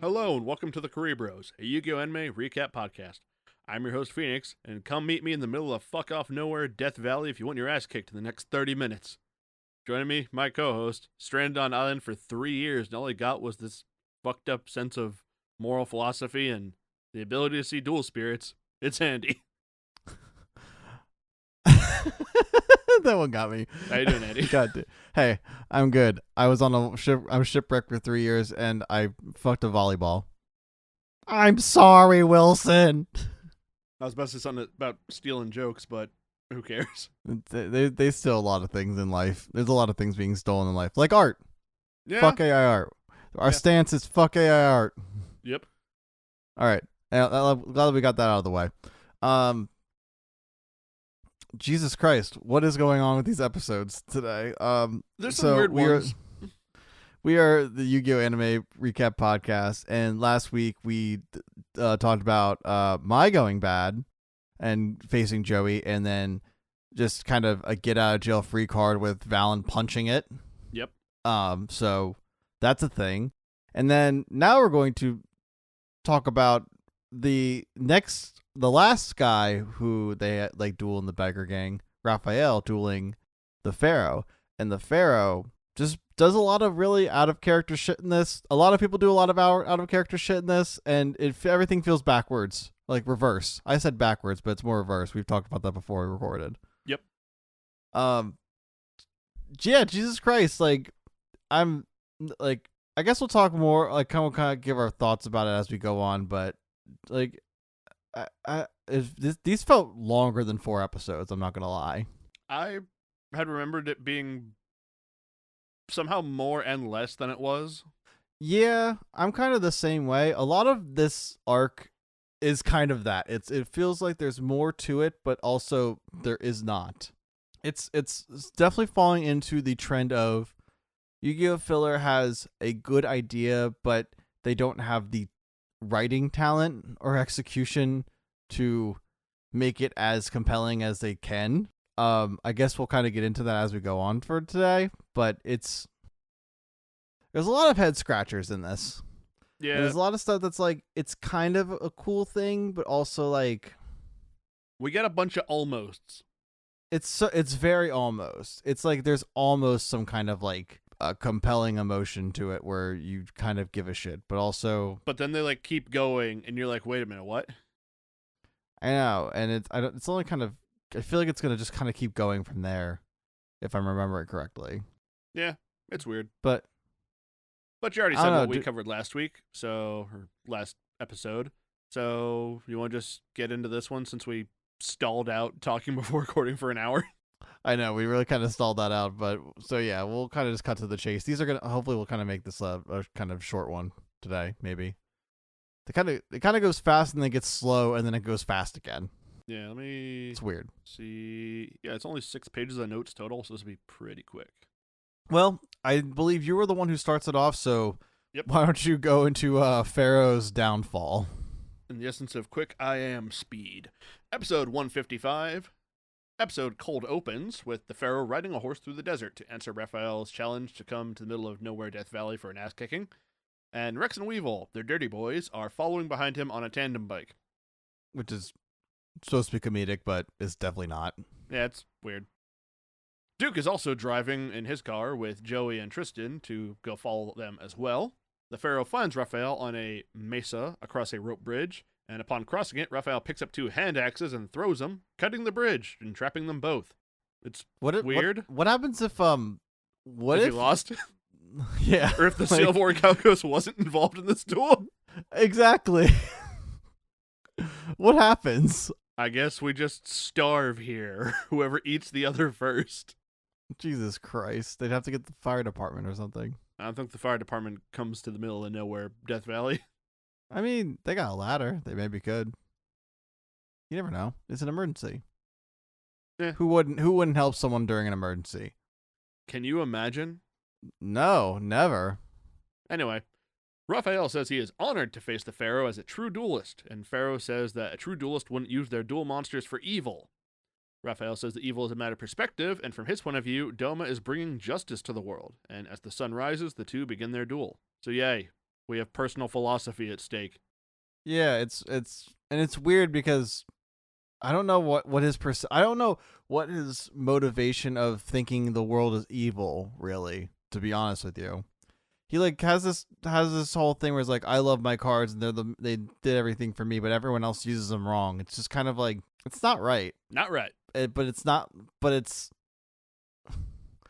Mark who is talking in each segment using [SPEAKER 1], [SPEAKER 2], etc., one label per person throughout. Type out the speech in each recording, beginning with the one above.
[SPEAKER 1] Hello and welcome to the Kuribros, a Yu-Gi-Oh! Anime recap podcast. I'm your host Phoenix, and come meet me in the middle of fuck-off nowhere Death Valley if you want your ass kicked in the next 30 minutes. Joining me, my co-host, stranded on island for 3 years, and all he got was this fucked up sense of moral philosophy and the ability to see dual spirits. It's Andy.
[SPEAKER 2] That one got me.
[SPEAKER 1] How you doing, Andy?
[SPEAKER 2] Hey, I'm good. I was on a ship. I was shipwrecked for 3 years, and I fucked a volleyball. I'm sorry, Wilson.
[SPEAKER 1] I was about to say something about stealing jokes, but who cares?
[SPEAKER 2] They steal a lot of things in life. There's a lot of things being stolen in life, like art.
[SPEAKER 1] Yeah.
[SPEAKER 2] Fuck AI art. Our stance is fuck AI art.
[SPEAKER 1] Yep.
[SPEAKER 2] All right. Glad that we got that out of the way. Jesus Christ, what is going on with these episodes today?
[SPEAKER 1] There's some weird ones.
[SPEAKER 2] We are the Yu-Gi-Oh! Anime recap podcast, and last week we talked about my going bad and facing Joey, and then just kind of a get out of jail free card with Valen punching it.
[SPEAKER 1] Yep.
[SPEAKER 2] So that's a thing. And then now we're going to talk about the last guy who they like duel in the Beggar Gang, Rafael dueling the Pharaoh, and the Pharaoh just does a lot of really out of character shit in this. A lot of people do a lot of out of character shit in this, and everything feels backwards, like reverse. I said backwards, but it's more reverse. We've talked about that before we recorded.
[SPEAKER 1] Yep.
[SPEAKER 2] Yeah, Jesus Christ, like I'm like I guess we'll talk more, like we'll kind of give our thoughts about it as we go on, but like these felt longer than 4 episodes, I'm not gonna lie.
[SPEAKER 1] I had remembered it being somehow more and less than it was.
[SPEAKER 2] Yeah, I'm kind of the same way. A lot of this arc is kind of that. It feels like there's more to it, but also there is not. It's definitely falling into the trend of Yu-Gi-Oh! Filler has a good idea, but they don't have the writing talent or execution to make it as compelling as they can. I guess we'll kind of get into that as we go on for today, but there's a lot of head scratchers in this.
[SPEAKER 1] Yeah.
[SPEAKER 2] There's a lot of stuff that's like, it's kind of a cool thing, but also like
[SPEAKER 1] we get a bunch of almosts.
[SPEAKER 2] It's very almost. It's like there's almost some kind of like a compelling emotion to it where you kind of give a shit, but also.
[SPEAKER 1] But then they like keep going, and you're like, wait a minute, what?
[SPEAKER 2] I know, and it's only kind of. I feel like it's gonna just kind of keep going from there, if I'm remembering correctly.
[SPEAKER 1] Yeah, it's weird.
[SPEAKER 2] But
[SPEAKER 1] you already said what we covered last week, or last episode. So you want to just get into this one since we stalled out talking before recording for an hour?
[SPEAKER 2] I know, we really kind of stalled that out, but so yeah, we'll kind of just cut to the chase. These are gonna hopefully we'll kind of make this a kind of short one today, maybe. It kind of goes fast and then it gets slow and then it goes fast again.
[SPEAKER 1] Yeah, let me.
[SPEAKER 2] It's weird.
[SPEAKER 1] See, yeah, it's only 6 pages of notes total, so this will be pretty quick.
[SPEAKER 2] Well, I believe you were the one who starts it off, so
[SPEAKER 1] yep.
[SPEAKER 2] Why don't you go into Pharaoh's downfall?
[SPEAKER 1] In the essence of quick, I am speed. Episode 155. Episode cold opens with the Pharaoh riding a horse through the desert to answer Raphael's challenge to come to the middle of nowhere Death Valley for an ass kicking. And Rex and Weevil, their dirty boys, are following behind him on a tandem bike.
[SPEAKER 2] Which is supposed to be comedic, but is definitely not.
[SPEAKER 1] Yeah, it's weird. Duke is also driving in his car with Joey and Tristan to go follow them as well. The Pharaoh finds Raphael on a mesa across a rope bridge, and upon crossing it, Raphael picks up 2 hand axes and throws them, cutting the bridge and trapping them both. It's weird.
[SPEAKER 2] What happens if
[SPEAKER 1] if he lost?
[SPEAKER 2] Yeah.
[SPEAKER 1] Or if the Silver Calcos wasn't involved in this duel?
[SPEAKER 2] Exactly. What happens?
[SPEAKER 1] I guess we just starve here. Whoever eats the other first.
[SPEAKER 2] Jesus Christ. They'd have to get the fire department or something.
[SPEAKER 1] I don't think the fire department comes to the middle of nowhere, Death Valley.
[SPEAKER 2] I mean, they got a ladder. They maybe could. You never know. It's an emergency.
[SPEAKER 1] Yeah.
[SPEAKER 2] Who wouldn't help someone during an emergency?
[SPEAKER 1] Can you imagine?
[SPEAKER 2] No, never.
[SPEAKER 1] Anyway, Raphael says he is honored to face the Pharaoh as a true duelist, and Pharaoh says that a true duelist wouldn't use their duel monsters for evil. Raphael says that evil is a matter of perspective, and from his point of view, Doma is bringing justice to the world, and as the sun rises, the two begin their duel. So yay, We have personal philosophy at stake.
[SPEAKER 2] Yeah, it's weird because I don't know what I don't know what his motivation of thinking the world is evil, really, to be honest with you. He like has this whole thing where it's like, I love my cards and they did everything for me, but everyone else uses them wrong. It's just kind of like, it's not right.
[SPEAKER 1] Not right.
[SPEAKER 2] But it's not, but it's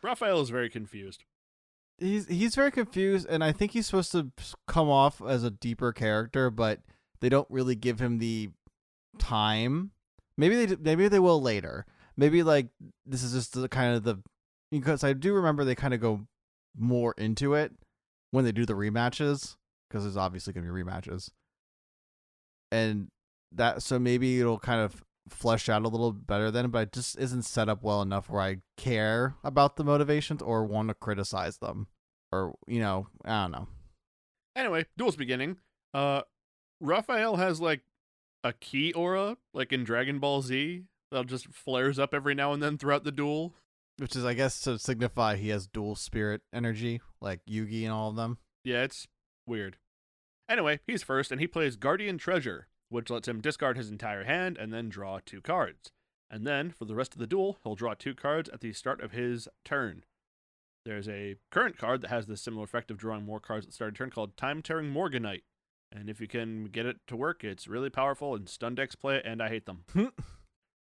[SPEAKER 1] Rafael is very confused.
[SPEAKER 2] He's very confused, and I think he's supposed to come off as a deeper character, but they don't really give him the time. Maybe they will later. Maybe like this is just the kind of because I do remember they kind of go more into it when they do the rematches, because there's obviously going to be rematches, and that so maybe it'll kind of flesh out a little better then, but it just isn't set up well enough where I care about the motivations or want to criticize them, or I don't know.
[SPEAKER 1] Anyway, duel's beginning. Rafael has like a key aura, like in Dragon Ball Z, that just flares up every now and then throughout the duel.
[SPEAKER 2] Which is, I guess, to signify he has dual spirit energy, like Yugi and all of them.
[SPEAKER 1] Yeah, it's weird. Anyway, he's first, and he plays Guardian Treasure, which lets him discard his entire hand and then draw 2 cards. And then, for the rest of the duel, he'll draw 2 cards at the start of his turn. There's a current card that has the similar effect of drawing more cards at the start of the turn called Time-Tearing Morganite. And if you can get it to work, it's really powerful, and stun decks play it, and I hate them.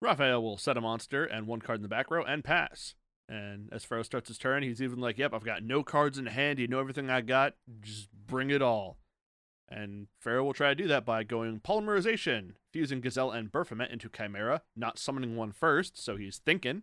[SPEAKER 1] Rafael will set a monster and 1 card in the back row and pass. And as Pharaoh starts his turn, he's even like, yep, I've got no cards in hand. You know everything I got. Just bring it all. And Pharaoh will try to do that by going Polymerization, fusing Gazelle and Baphomet into Chimera, not summoning one first, so he's thinking.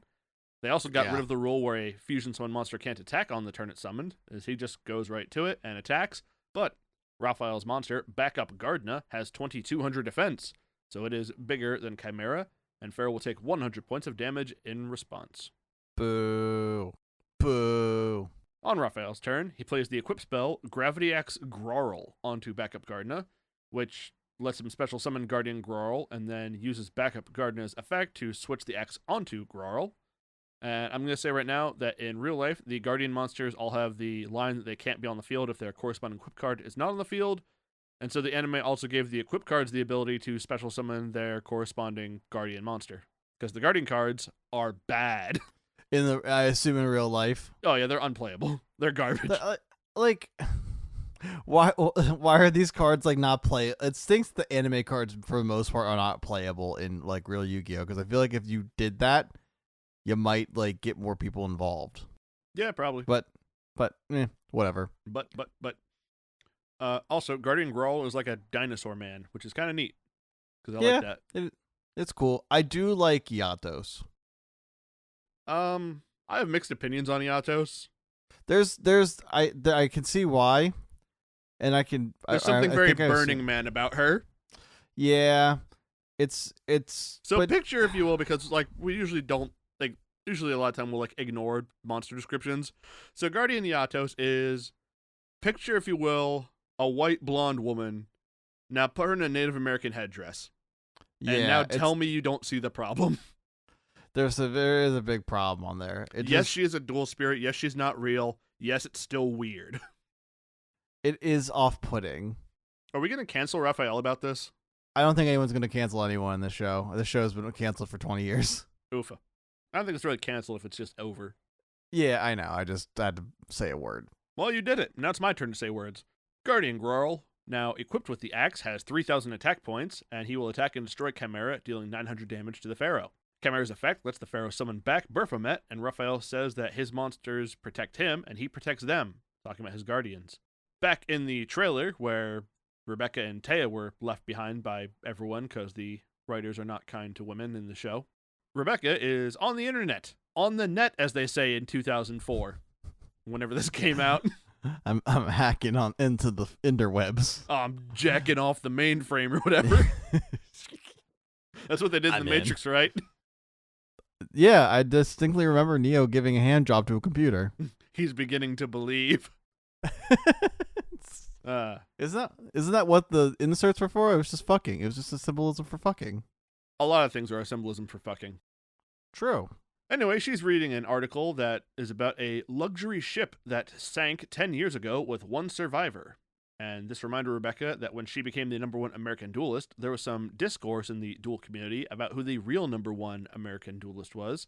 [SPEAKER 1] They also got rid of the rule where a fusion summon monster can't attack on the turn it's summoned, as he just goes right to it and attacks. But Raphael's monster, Backup Gardna, has 2200 defense, so it is bigger than Chimera, and Pharaoh will take 100 points of damage in response.
[SPEAKER 2] Boo. Boo.
[SPEAKER 1] On Raphael's turn, he plays the equip spell Gravity Axe Grarl onto Backup Gardna, which lets him special summon Guardian Grarl and then uses Backup Gardna's effect to switch the axe onto Grarl. And I'm going to say right now that in real life, the Guardian monsters all have the line that they can't be on the field if their corresponding equip card is not on the field. And so the anime also gave the equip cards the ability to special summon their corresponding Guardian monster. Because the Guardian cards are bad.
[SPEAKER 2] I assume in real life.
[SPEAKER 1] Oh yeah, they're unplayable. They're garbage.
[SPEAKER 2] Like, why are these cards like not play? It stinks the anime cards for the most part are not playable in like real Yu-Gi-Oh, because I feel like if you did that, you might like get more people involved.
[SPEAKER 1] Yeah, probably.
[SPEAKER 2] But whatever.
[SPEAKER 1] But also Guardian Growl is like a dinosaur man, which is kind of neat because I like that.
[SPEAKER 2] It's cool. I do like Yatos.
[SPEAKER 1] I have mixed opinions on Yatos.
[SPEAKER 2] I can see why, and I can.
[SPEAKER 1] There's something very Burning Man about her.
[SPEAKER 2] Yeah, it's
[SPEAKER 1] so picture, if you will, because like we usually don't like. Usually, a lot of time we'll like ignore monster descriptions. So Guardian Yatos is, picture, if you will, a white blonde woman. Now put her in a Native American headdress. Yeah, and now tell me you don't see the problem.
[SPEAKER 2] There is a big problem on there.
[SPEAKER 1] Yes, she is a dual spirit. Yes, she's not real. Yes, it's still weird.
[SPEAKER 2] It is off-putting.
[SPEAKER 1] Are we going to cancel Rafael about this?
[SPEAKER 2] I don't think anyone's going to cancel anyone in this show. This show's been canceled for 20 years.
[SPEAKER 1] Oofa. I don't think it's really canceled if it's just over.
[SPEAKER 2] Yeah, I know. I just had to say a word.
[SPEAKER 1] Well, you did it. Now it's my turn to say words. Guardian Grarl, now equipped with the axe, has 3,000 attack points, and he will attack and destroy Chimera, dealing 900 damage to the Pharaoh. Chimera's effect lets the Pharaoh summon back Baphomet, and Raphael says that his monsters protect him, and he protects them, talking about his guardians. Back in the trailer, where Rebecca and Taya were left behind by everyone because the writers are not kind to women in the show, Rebecca is on the internet. On the net, as they say in 2004, whenever this came out.
[SPEAKER 2] I'm hacking into the interwebs.
[SPEAKER 1] Oh, I'm jacking off the mainframe or whatever. That's what they did in The Matrix, right?
[SPEAKER 2] Yeah, I distinctly remember Neo giving a hand job to a computer.
[SPEAKER 1] He's beginning to believe.
[SPEAKER 2] Isn't that what the inserts were for? It was just fucking. It was just a symbolism for fucking.
[SPEAKER 1] A lot of things are a symbolism for fucking.
[SPEAKER 2] True.
[SPEAKER 1] Anyway, she's reading an article that is about a luxury ship that sank 10 years ago with one survivor. And this reminded Rebecca that when she became the number one American duelist, there was some discourse in the duel community about who the real number one American duelist was.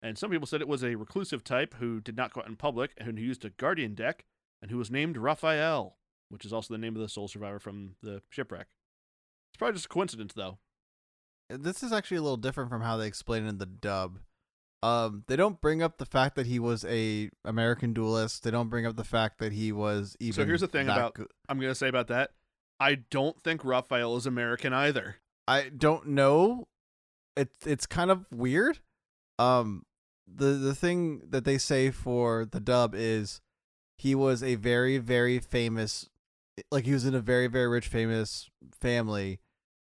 [SPEAKER 1] And some people said it was a reclusive type who did not go out in public and who used a guardian deck and who was named Rafael, which is also the name of the sole survivor from the shipwreck. It's probably just a coincidence, though.
[SPEAKER 2] This is actually a little different from how they explain it in the dub. They don't bring up the fact that he was a American duelist. They don't bring up the fact that he was even.
[SPEAKER 1] So here's the thing I'm going to say about that. I don't think Rafael is American either.
[SPEAKER 2] I don't know. It's kind of weird. The thing that they say for the dub is he was a very, very famous, like he was in a very, very rich, famous family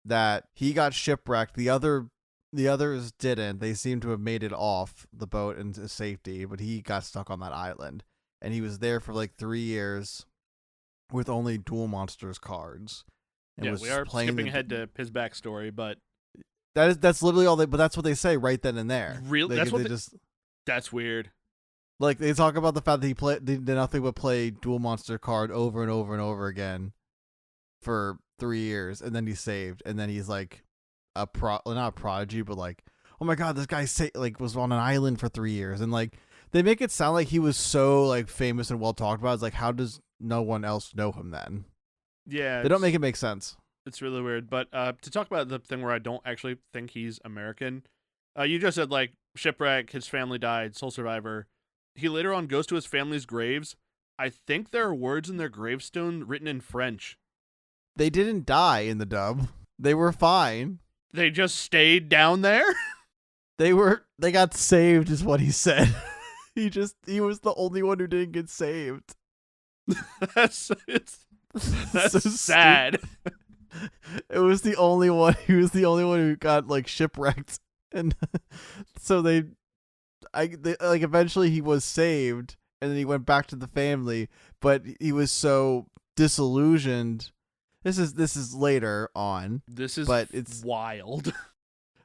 [SPEAKER 2] that he got shipwrecked. The others didn't. They seem to have made it off the boat into safety, but he got stuck on that island. And he was there for like 3 years with only Duel Monsters cards. And
[SPEAKER 1] yeah, we are skipping ahead to his backstory, but
[SPEAKER 2] that's literally all but that's what they say right then and there.
[SPEAKER 1] Really? That's weird.
[SPEAKER 2] Like they talk about the fact that they did nothing but play Duel Monster card over and over and over again for 3 years, and then he's saved, and then he's like not a prodigy, but like, oh my god, this guy was on an island for 3 years, and like they make it sound like he was so like famous and well talked about. It's like, how does no one else know him then?
[SPEAKER 1] Yeah,
[SPEAKER 2] they don't make it make sense.
[SPEAKER 1] It's really weird. But to talk about the thing where I don't actually think he's American, you just said like shipwreck, his family died, sole survivor. He later on goes to his family's graves. I think there are words in their gravestone written in French.
[SPEAKER 2] They didn't die in the dub. They were fine.
[SPEAKER 1] They just stayed down there?
[SPEAKER 2] They got saved is what he said. He was the only one who didn't get saved.
[SPEAKER 1] That's so sad.
[SPEAKER 2] It was the only one. He was the only one who got like shipwrecked, and so they like eventually he was saved, and then he went back to the family. But he was so disillusioned. This is later on.
[SPEAKER 1] It's wild.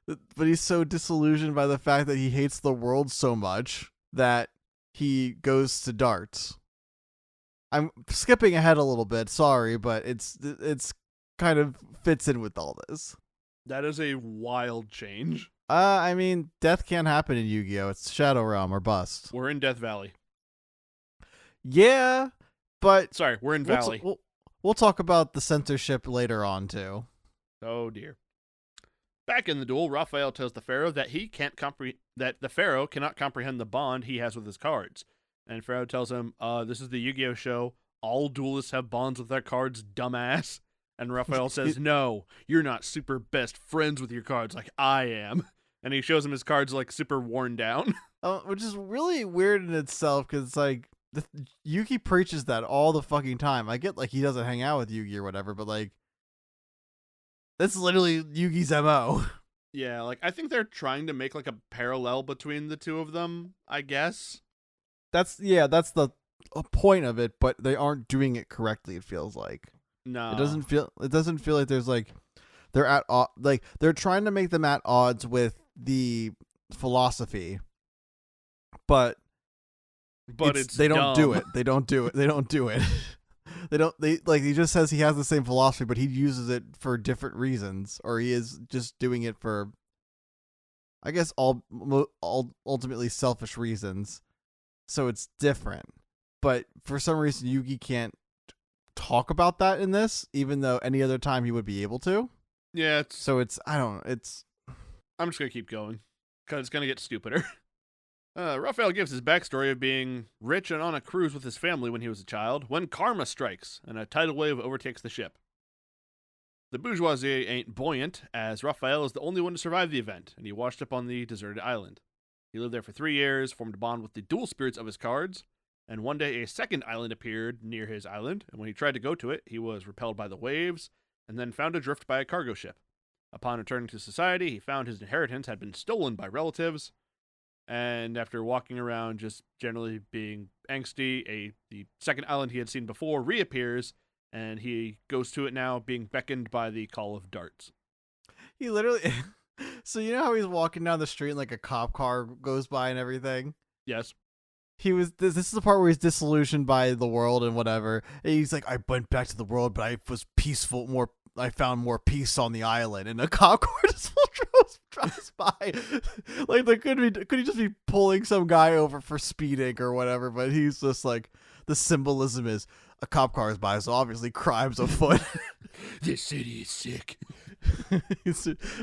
[SPEAKER 2] But he's so disillusioned by the fact that he hates the world so much that he goes to darts. I'm skipping ahead a little bit, sorry, but it's kind of fits in with all this.
[SPEAKER 1] That is a wild change.
[SPEAKER 2] I mean, death can't happen in Yu-Gi-Oh! It's Shadow Realm or bust.
[SPEAKER 1] We're in Death Valley.
[SPEAKER 2] Yeah, but
[SPEAKER 1] sorry, we're in Valley.
[SPEAKER 2] We'll talk about the censorship later on too.
[SPEAKER 1] Oh dear. Back in the duel, Rafael tells the Pharaoh that that the Pharaoh cannot comprehend the bond he has with his cards. And Pharaoh tells him, this is the Yu-Gi-Oh! Show. All duelists have bonds with their cards, dumbass. And Rafael says, no, you're not super best friends with your cards like I am. And he shows him his cards like super worn down.
[SPEAKER 2] Which is really weird in itself, because it's like, Yugi preaches that all the fucking time. I get like he doesn't hang out with Yugi or whatever, but like, that's literally Yugi's MO.
[SPEAKER 1] Yeah, like I think they're trying to make like a parallel between the two of them, I guess.
[SPEAKER 2] That's the point of it, but they aren't doing it correctly, it feels like.
[SPEAKER 1] No.
[SPEAKER 2] It doesn't feel like there's like they're at like they're trying to make them at odds with the philosophy. But they don't do it. They don't do it. He just says he has the same philosophy, but he uses it for different reasons, or he is just doing it for, I guess, all ultimately selfish reasons. So it's different. But for some reason, Yugi can't talk about that in this, even though any other time he would be able to.
[SPEAKER 1] Yeah.
[SPEAKER 2] I'm just
[SPEAKER 1] gonna keep going because it's gonna get stupider. Rafael gives his backstory of being rich and on a cruise with his family when he was a child, when karma strikes and a tidal wave overtakes the ship. The bourgeoisie ain't buoyant, as Rafael is the only one to survive the event, and he washed up on the deserted island. He lived there for 3 years, formed a bond with the dual spirits of his cards, and one day a second island appeared near his island, and when he tried to go to it, he was repelled by the waves, and then found adrift by a cargo ship. Upon returning to society, he found his inheritance had been stolen by relatives, and after walking around just generally being angsty, the second island he had seen before reappears, and he goes to it now being beckoned by the call of darts.
[SPEAKER 2] He literally... So you know how he's walking down the street and like a cop car goes by and everything?
[SPEAKER 1] Yes.
[SPEAKER 2] This is the part where he's disillusioned by the world and whatever. And he's like, I went back to the world, but I was peaceful. I found more peace on the island. And a cop car just drives by. Like, could he just be pulling some guy over for speeding or whatever? But he's just like, the symbolism is a cop car is by, so obviously crime's afoot.
[SPEAKER 1] This city is sick.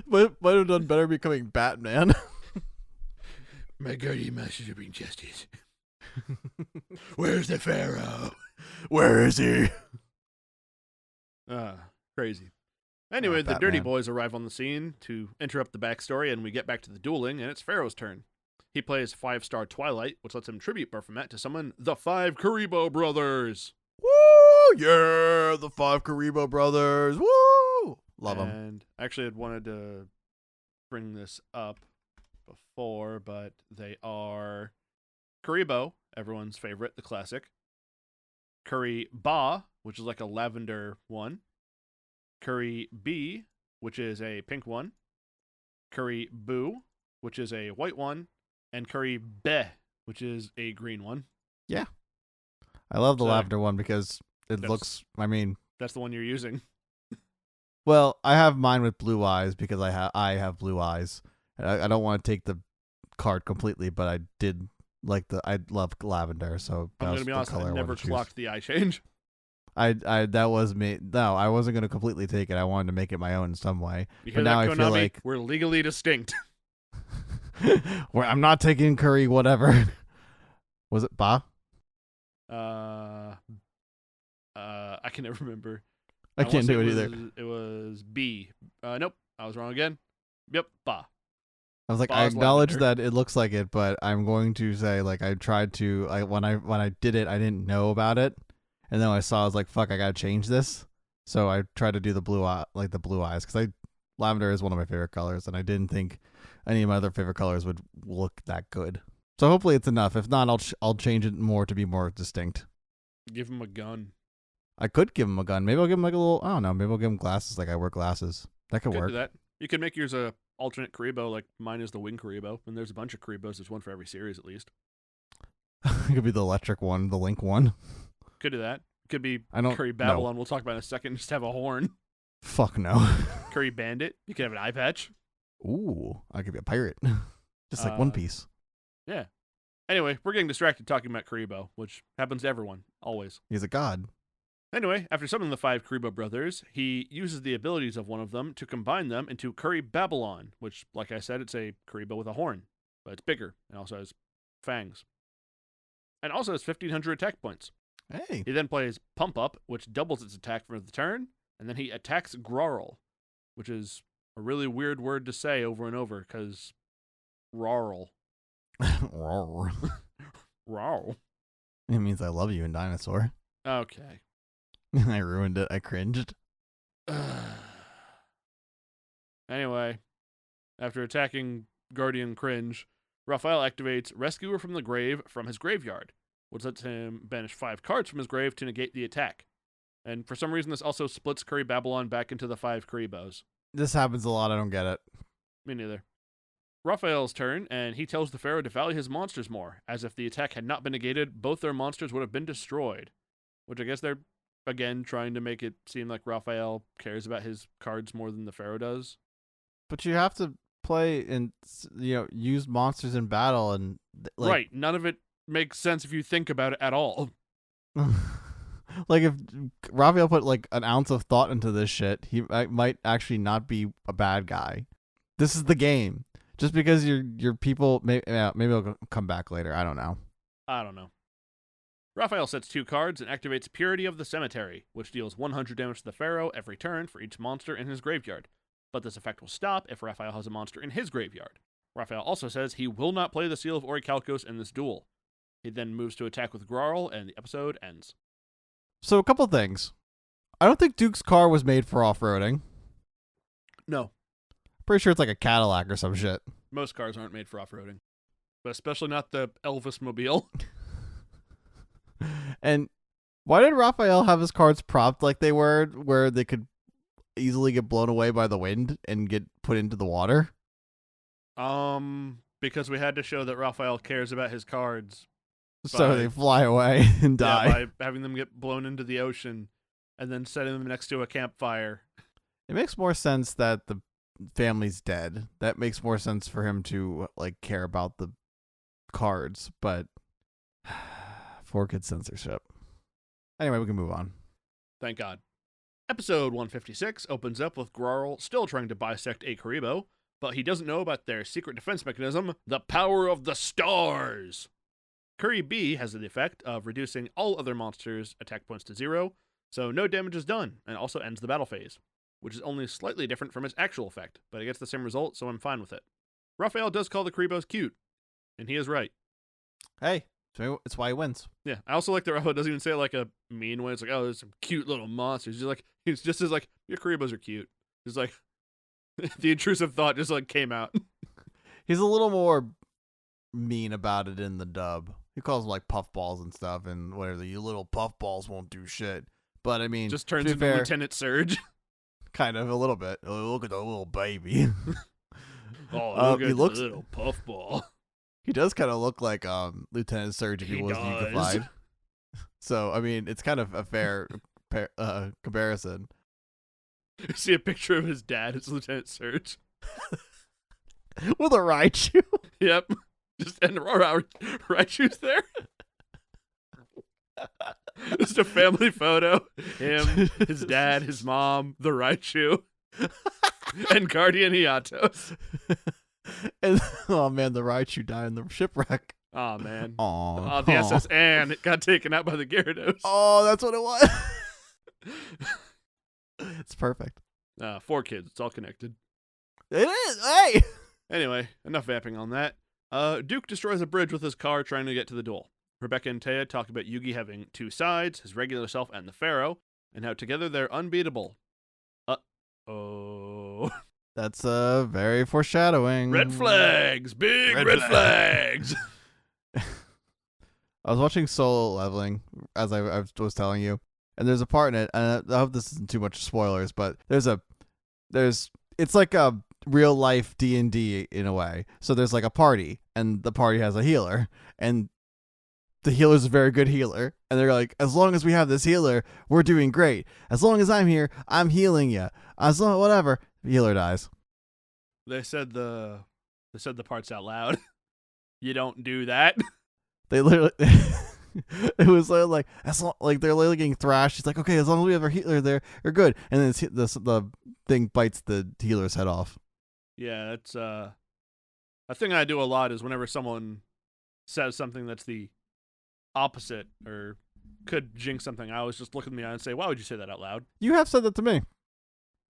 [SPEAKER 2] Might have done better becoming Batman.
[SPEAKER 1] My guardian master to bring justice. Where's the pharaoh?
[SPEAKER 2] Where is he?
[SPEAKER 1] Crazy. Anyway, the
[SPEAKER 2] Batman.
[SPEAKER 1] Dirty Boys arrive on the scene to interrupt the backstory, and we get back to the dueling, and it's Pharaoh's turn. He plays 5-star Twilight, which lets him tribute Baphomet to summon the 5 Kuribo brothers.
[SPEAKER 2] Woo! Yeah, the 5 Kuribo brothers. Woo! Love them.
[SPEAKER 1] And actually, I'd wanted to bring this up before, but they are Kuribo, everyone's favorite, the classic. Kuriba, which is like a lavender one. Kuribi, which is a pink one. Kuribu, which is a white one. And Kuribe, which is a green one.
[SPEAKER 2] Yeah. I love the lavender one because it looks,
[SPEAKER 1] That's the one you're using.
[SPEAKER 2] Well, I have mine with blue eyes because I have blue eyes. I don't want to take the card completely, but I did I love lavender, so
[SPEAKER 1] I'm going to be honest, I never clocked the eye change.
[SPEAKER 2] That was me. No, I wasn't going to completely take it. I wanted to make it my own in some way.
[SPEAKER 1] Because
[SPEAKER 2] but now I feel like
[SPEAKER 1] we're legally distinct.
[SPEAKER 2] where I'm not taking curry, whatever. Was it Ba?
[SPEAKER 1] I can never remember.
[SPEAKER 2] I can't do it either.
[SPEAKER 1] It was B. Nope, I was wrong again. Yep, Ba.
[SPEAKER 2] I was like,
[SPEAKER 1] Ba's
[SPEAKER 2] I acknowledge
[SPEAKER 1] lavender.
[SPEAKER 2] that it looks like it, but I'm going to say I tried to. When I did it, I didn't know about it, and then when I saw, I was like, fuck, I gotta change this. So I tried to do the blue eye, the blue eyes, because lavender is one of my favorite colors, and I didn't think any of my other favorite colors would look that good. So hopefully it's enough. If not, I'll change it more to be more distinct.
[SPEAKER 1] Give him a gun.
[SPEAKER 2] I could give him a gun. Maybe I'll give him a little. I don't know. Maybe I'll give him glasses. I wear glasses. That could work.
[SPEAKER 1] Do that. You can make yours a alternate Kuribo, like mine is the Wing Kuribo, and there's a bunch of Kuribos. There's one for every series at least.
[SPEAKER 2] It could be the electric one, the Link one.
[SPEAKER 1] Could do that. Could be
[SPEAKER 2] don't
[SPEAKER 1] Curry Babylon. We'll talk about in a second. Just have a horn.
[SPEAKER 2] Fuck no.
[SPEAKER 1] Curry Bandit. You could have an eye patch.
[SPEAKER 2] Ooh, I could be a pirate. Just like One Piece.
[SPEAKER 1] Yeah. Anyway, we're getting distracted talking about Kuribo, which happens to everyone, always.
[SPEAKER 2] He's a god.
[SPEAKER 1] Anyway, after summoning the 5 Kuribo brothers, he uses the abilities of one of them to combine them into Curry Babylon, which, like I said, it's a Kuribo with a horn, but it's bigger and also has fangs. And also has 1,500 attack points.
[SPEAKER 2] Hey.
[SPEAKER 1] He then plays Pump Up, which doubles its attack for the turn, and then he attacks Grarl, which is a really weird word to say over and over, because Rarl.
[SPEAKER 2] Roar.
[SPEAKER 1] Rarl.
[SPEAKER 2] It means I love you in Dinosaur.
[SPEAKER 1] Okay.
[SPEAKER 2] I ruined it. I cringed.
[SPEAKER 1] Anyway, after attacking Guardian Cringe, Rafael activates Rescuer from the Grave from his graveyard, which lets him banish 5 cards from his grave to negate the attack. And for some reason, this also splits Curry Babylon back into the 5 Kuribos.
[SPEAKER 2] This happens a lot. I don't get it.
[SPEAKER 1] Me neither. Raphael's turn, and he tells the Pharaoh to value his monsters more, as if the attack had not been negated, both their monsters would have been destroyed. Which I guess they're, again, trying to make it seem like Raphael cares about his cards more than the Pharaoh does.
[SPEAKER 2] But you have to play and use monsters in battle, and
[SPEAKER 1] right. None of it makes sense if you think about it at all.
[SPEAKER 2] Like if Raphael put an ounce of thought into this shit, he might actually not be a bad guy. This is the game. Just because your people, maybe it'll come back later. I don't know.
[SPEAKER 1] Raphael sets 2 cards and activates Purity of the Cemetery, which deals 100 damage to the Pharaoh every turn for each monster in his graveyard. But this effect will stop if Raphael has a monster in his graveyard. Raphael also says he will not play the Seal of Orichalcos in this duel. He then moves to attack with Grarl, and the episode ends.
[SPEAKER 2] So a couple things. I don't think Duke's car was made for off-roading.
[SPEAKER 1] No.
[SPEAKER 2] Pretty sure it's like a Cadillac or some shit.
[SPEAKER 1] Most cars aren't made for off-roading. But especially not the Elvis Mobile.
[SPEAKER 2] And why did Raphael have his cards propped like they were, where they could easily get blown away by the wind and get put into the water?
[SPEAKER 1] Because we had to show that Raphael cares about his cards.
[SPEAKER 2] So they fly away and die.
[SPEAKER 1] Yeah, by having them get blown into the ocean and then setting them next to a campfire.
[SPEAKER 2] It makes more sense that the family's dead. That makes more sense for him to like care about the cards, but for kid censorship. Anyway, we can move on.
[SPEAKER 1] Thank God. Episode 156 opens up with Grarl still trying to bisect a Kuribo, but he doesn't know about their secret defense mechanism, the power of the stars. Curry B has the effect of reducing all other monsters' attack points to 0, so no damage is done, and also ends the battle phase, which is only slightly different from its actual effect, but it gets the same result, so I'm fine with it. Rafael does call the Kuribos cute, and he is right.
[SPEAKER 2] Hey, it's why he wins.
[SPEAKER 1] Yeah, I also like that Rafael doesn't even say it like a mean way. It's like, oh, there's some cute little monsters. He's just as like, your Kuribos are cute. Just like, the intrusive thought just like came out.
[SPEAKER 2] He's a little more mean about it in the dub. He calls them like puffballs and stuff, and whatever. You little puffballs won't do shit. But I mean,
[SPEAKER 1] just turns into Lieutenant Surge.
[SPEAKER 2] Kind of a little bit. Oh, look at the little baby.
[SPEAKER 1] Oh, look at the little puffball.
[SPEAKER 2] He does kind of look like Lieutenant Surge if he was unified. So I mean, it's kind of a fair comparison.
[SPEAKER 1] You see a picture of his dad. It's Lieutenant Surge
[SPEAKER 2] with a Raichu.
[SPEAKER 1] Yep. Just and Raichu's there. Just a family photo. Him, his dad, his mom, the Raichu, and Guardian Hiatos.
[SPEAKER 2] And oh man, the Raichu died in the shipwreck.
[SPEAKER 1] Oh man.
[SPEAKER 2] Aww.
[SPEAKER 1] Oh, the SS Anne, it got taken out by the Gyarados.
[SPEAKER 2] Oh, that's what it was. It's perfect.
[SPEAKER 1] 4 kids. It's all connected.
[SPEAKER 2] It is. Hey.
[SPEAKER 1] Anyway, enough vamping on that. Duke destroys a bridge with his car trying to get to the duel. Rebecca and Taya talk about Yugi having 2 sides, his regular self and the Pharaoh, and how together they're unbeatable. Uh-oh.
[SPEAKER 2] That's very foreshadowing.
[SPEAKER 1] Red flags! Big red flags!
[SPEAKER 2] I was watching Solo Leveling, as I was telling you, and there's a part in it, and I hope this isn't too much spoilers, but it's like a real life D&D in a way. So there's like a party, and the party has a healer, and the healer's a very good healer, and they're like, as long as we have this healer, we're doing great. As long as I'm here, I'm healing you. As long whatever, the healer dies.
[SPEAKER 1] They said the parts out loud. You don't do that.
[SPEAKER 2] They literally, it was like as long, like they're literally getting thrashed. He's like, okay, as long as we have our healer there, you're good. And then the thing bites the healer's head off.
[SPEAKER 1] Yeah, that's a thing I do a lot is whenever someone says something that's the opposite or could jinx something, I always just look at me and say, why would you say that out loud?
[SPEAKER 2] You have said that to me.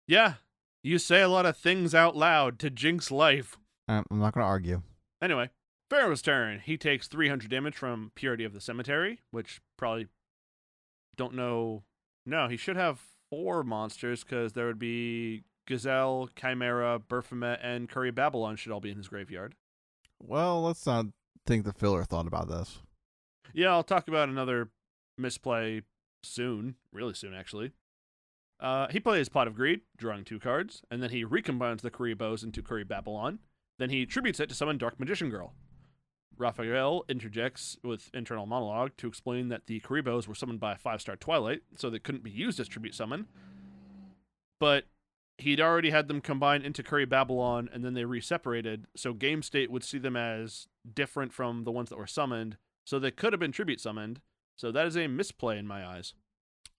[SPEAKER 1] Yeah, you say a lot of things out loud to jinx life.
[SPEAKER 2] I'm not going to argue.
[SPEAKER 1] Anyway, Pharaoh's turn. He takes 300 damage from Purity of the Cemetery, which probably don't know. No, he should have 4 monsters because there would be Gazelle, Chimera, Baphomet, and Curry Babylon should all be in his graveyard.
[SPEAKER 2] Well, let's not think the filler thought about this.
[SPEAKER 1] Yeah, I'll talk about another misplay soon. Really soon, actually. He plays Pot of Greed, drawing 2 cards, and then he recombines the Kuribos into Curry Babylon. Then he tributes it to summon Dark Magician Girl. Rafael interjects with internal monologue to explain that the Kuribos were summoned by a 5-star Twilight, so they couldn't be used as tribute summon. But he'd already had them combined into Curry Babylon, and then they re-separated, so Game State would see them as different from the ones that were summoned, so they could have been tribute summoned. So that is a misplay in my eyes.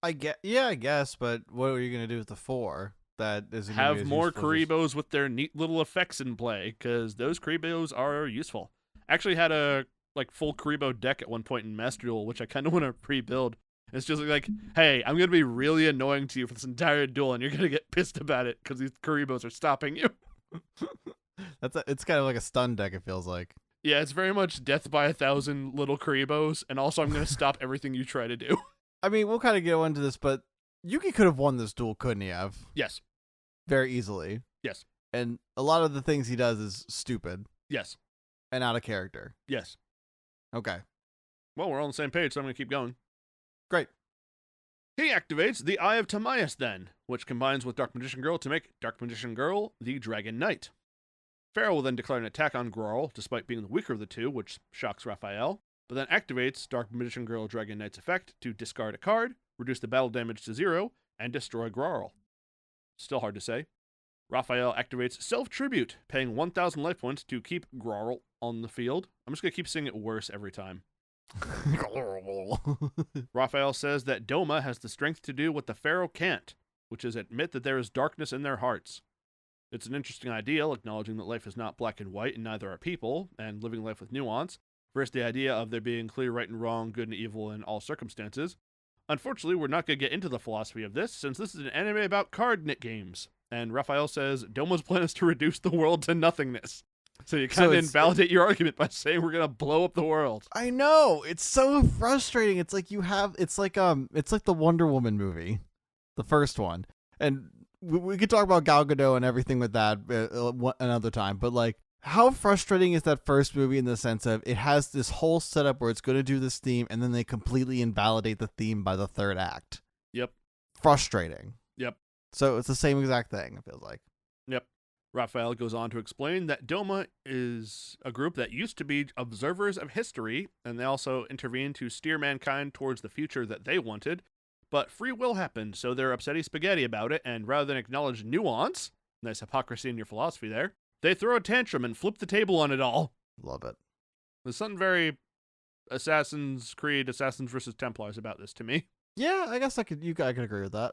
[SPEAKER 2] I guess, but what are you going to do with the 4? That is
[SPEAKER 1] have more Kuribos with their neat little effects in play, because those Kuribos are useful. Actually had a full Kuribo deck at one point in Master Duel, which I kind of want to pre-build. It's just like, hey, I'm going to be really annoying to you for this entire duel, and you're going to get pissed about it because these Kuribos are stopping you.
[SPEAKER 2] It's kind of like a stun deck, it feels like.
[SPEAKER 1] Yeah, it's very much death by 1,000 little Kuribos, and also I'm going to stop everything you try to do.
[SPEAKER 2] I mean, we'll kind of get into this, but Yuki could have won this duel, couldn't he have?
[SPEAKER 1] Yes.
[SPEAKER 2] Very easily.
[SPEAKER 1] Yes.
[SPEAKER 2] And a lot of the things he does is stupid.
[SPEAKER 1] Yes.
[SPEAKER 2] And out of character.
[SPEAKER 1] Yes.
[SPEAKER 2] Okay.
[SPEAKER 1] Well, we're all on the same page, so I'm going to keep going.
[SPEAKER 2] Great.
[SPEAKER 1] He activates the Eye of Timaeus then, which combines with Dark Magician Girl to make Dark Magician Girl the Dragon Knight. Pharaoh will then declare an attack on Grarl, despite being the weaker of the two, which shocks Raphael. but then activates Dark Magician Girl Dragon Knight's effect to discard a card, reduce the battle damage to 0, and destroy Grarl. Still hard to say. Rafael activates Self-Tribute, paying 1,000 life points to keep Grarl on the field. I'm just going to keep saying it worse every time. Rafael says that Doma has the strength to do what the Pharaoh can't, which is admit that there is darkness in their hearts. It's an interesting ideal, acknowledging that life is not black and white and neither are people, and living life with nuance, versus the idea of there being clear right and wrong, good and evil in all circumstances. Unfortunately, we're not going to get into the philosophy of this, since this is an anime about card knit games. And Rafael says Doma's plan is to reduce the world to nothingness. So you kind of invalidate your argument by saying we're gonna blow up the world.
[SPEAKER 2] I know, it's so frustrating. It's like it's like the Wonder Woman movie, the first one, and we could talk about Gal Gadot and everything with that another time. But like, how frustrating is that first movie in the sense of it has this whole setup where it's going to do this theme, and then they completely invalidate the theme by the third act.
[SPEAKER 1] Yep.
[SPEAKER 2] Frustrating.
[SPEAKER 1] Yep.
[SPEAKER 2] So it's the same exact thing, it feels like.
[SPEAKER 1] Yep. Rafael goes on to explain that Doma is a group that used to be observers of history, and they also intervened to steer mankind towards the future that they wanted. But free will happened, so they're upsetty spaghetti about it, and rather than acknowledge nuance, nice hypocrisy in your philosophy there, they throw a tantrum and flip the table on it all.
[SPEAKER 2] Love it.
[SPEAKER 1] There's something very Assassin's Creed, Assassins versus Templars about this to me.
[SPEAKER 2] Yeah, I guess I could agree with that.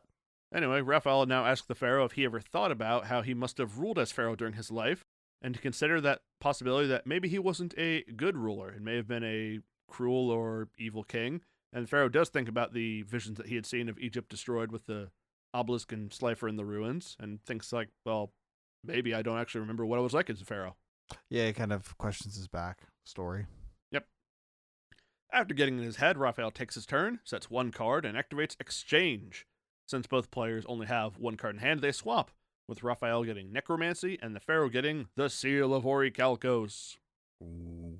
[SPEAKER 1] Anyway, Rafael now asks the Pharaoh if he ever thought about how he must have ruled as Pharaoh during his life, and to consider that possibility that maybe he wasn't a good ruler and may have been a cruel or evil king. And Pharaoh does think about the visions that he had seen of Egypt destroyed with the obelisk and Slifer in the ruins, and thinks like, well, maybe I don't actually remember what it was like as a Pharaoh.
[SPEAKER 2] Yeah, he kind of questions his back story.
[SPEAKER 1] Yep. After getting in his head, Rafael takes his turn, sets one card, and activates Exchange. Since both players only have one card in hand, they swap, with Rafael getting Necromancy and the Pharaoh getting the Seal of Orichalcos.
[SPEAKER 2] Ooh.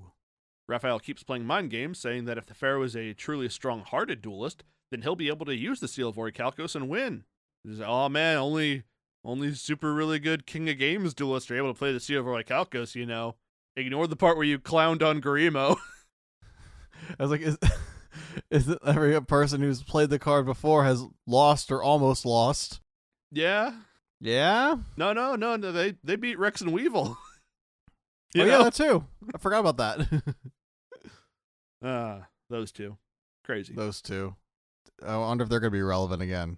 [SPEAKER 1] Rafael keeps playing mind games, saying that if the Pharaoh is a truly strong-hearted duelist, then he'll be able to use the Seal of Orichalcos and win. He's like, oh man, only super really good King of Games duelists are able to play the Seal of Orichalcos, you know. Ignore the part where you clowned on Garimo.
[SPEAKER 2] I was like, isn't every person who's played the card before has lost or almost lost?
[SPEAKER 1] Yeah.
[SPEAKER 2] Yeah?
[SPEAKER 1] No, they beat Rex and Weevil.
[SPEAKER 2] Yeah, that too. I forgot about that.
[SPEAKER 1] Those two. Crazy.
[SPEAKER 2] Those two. I wonder if they're going to be relevant again.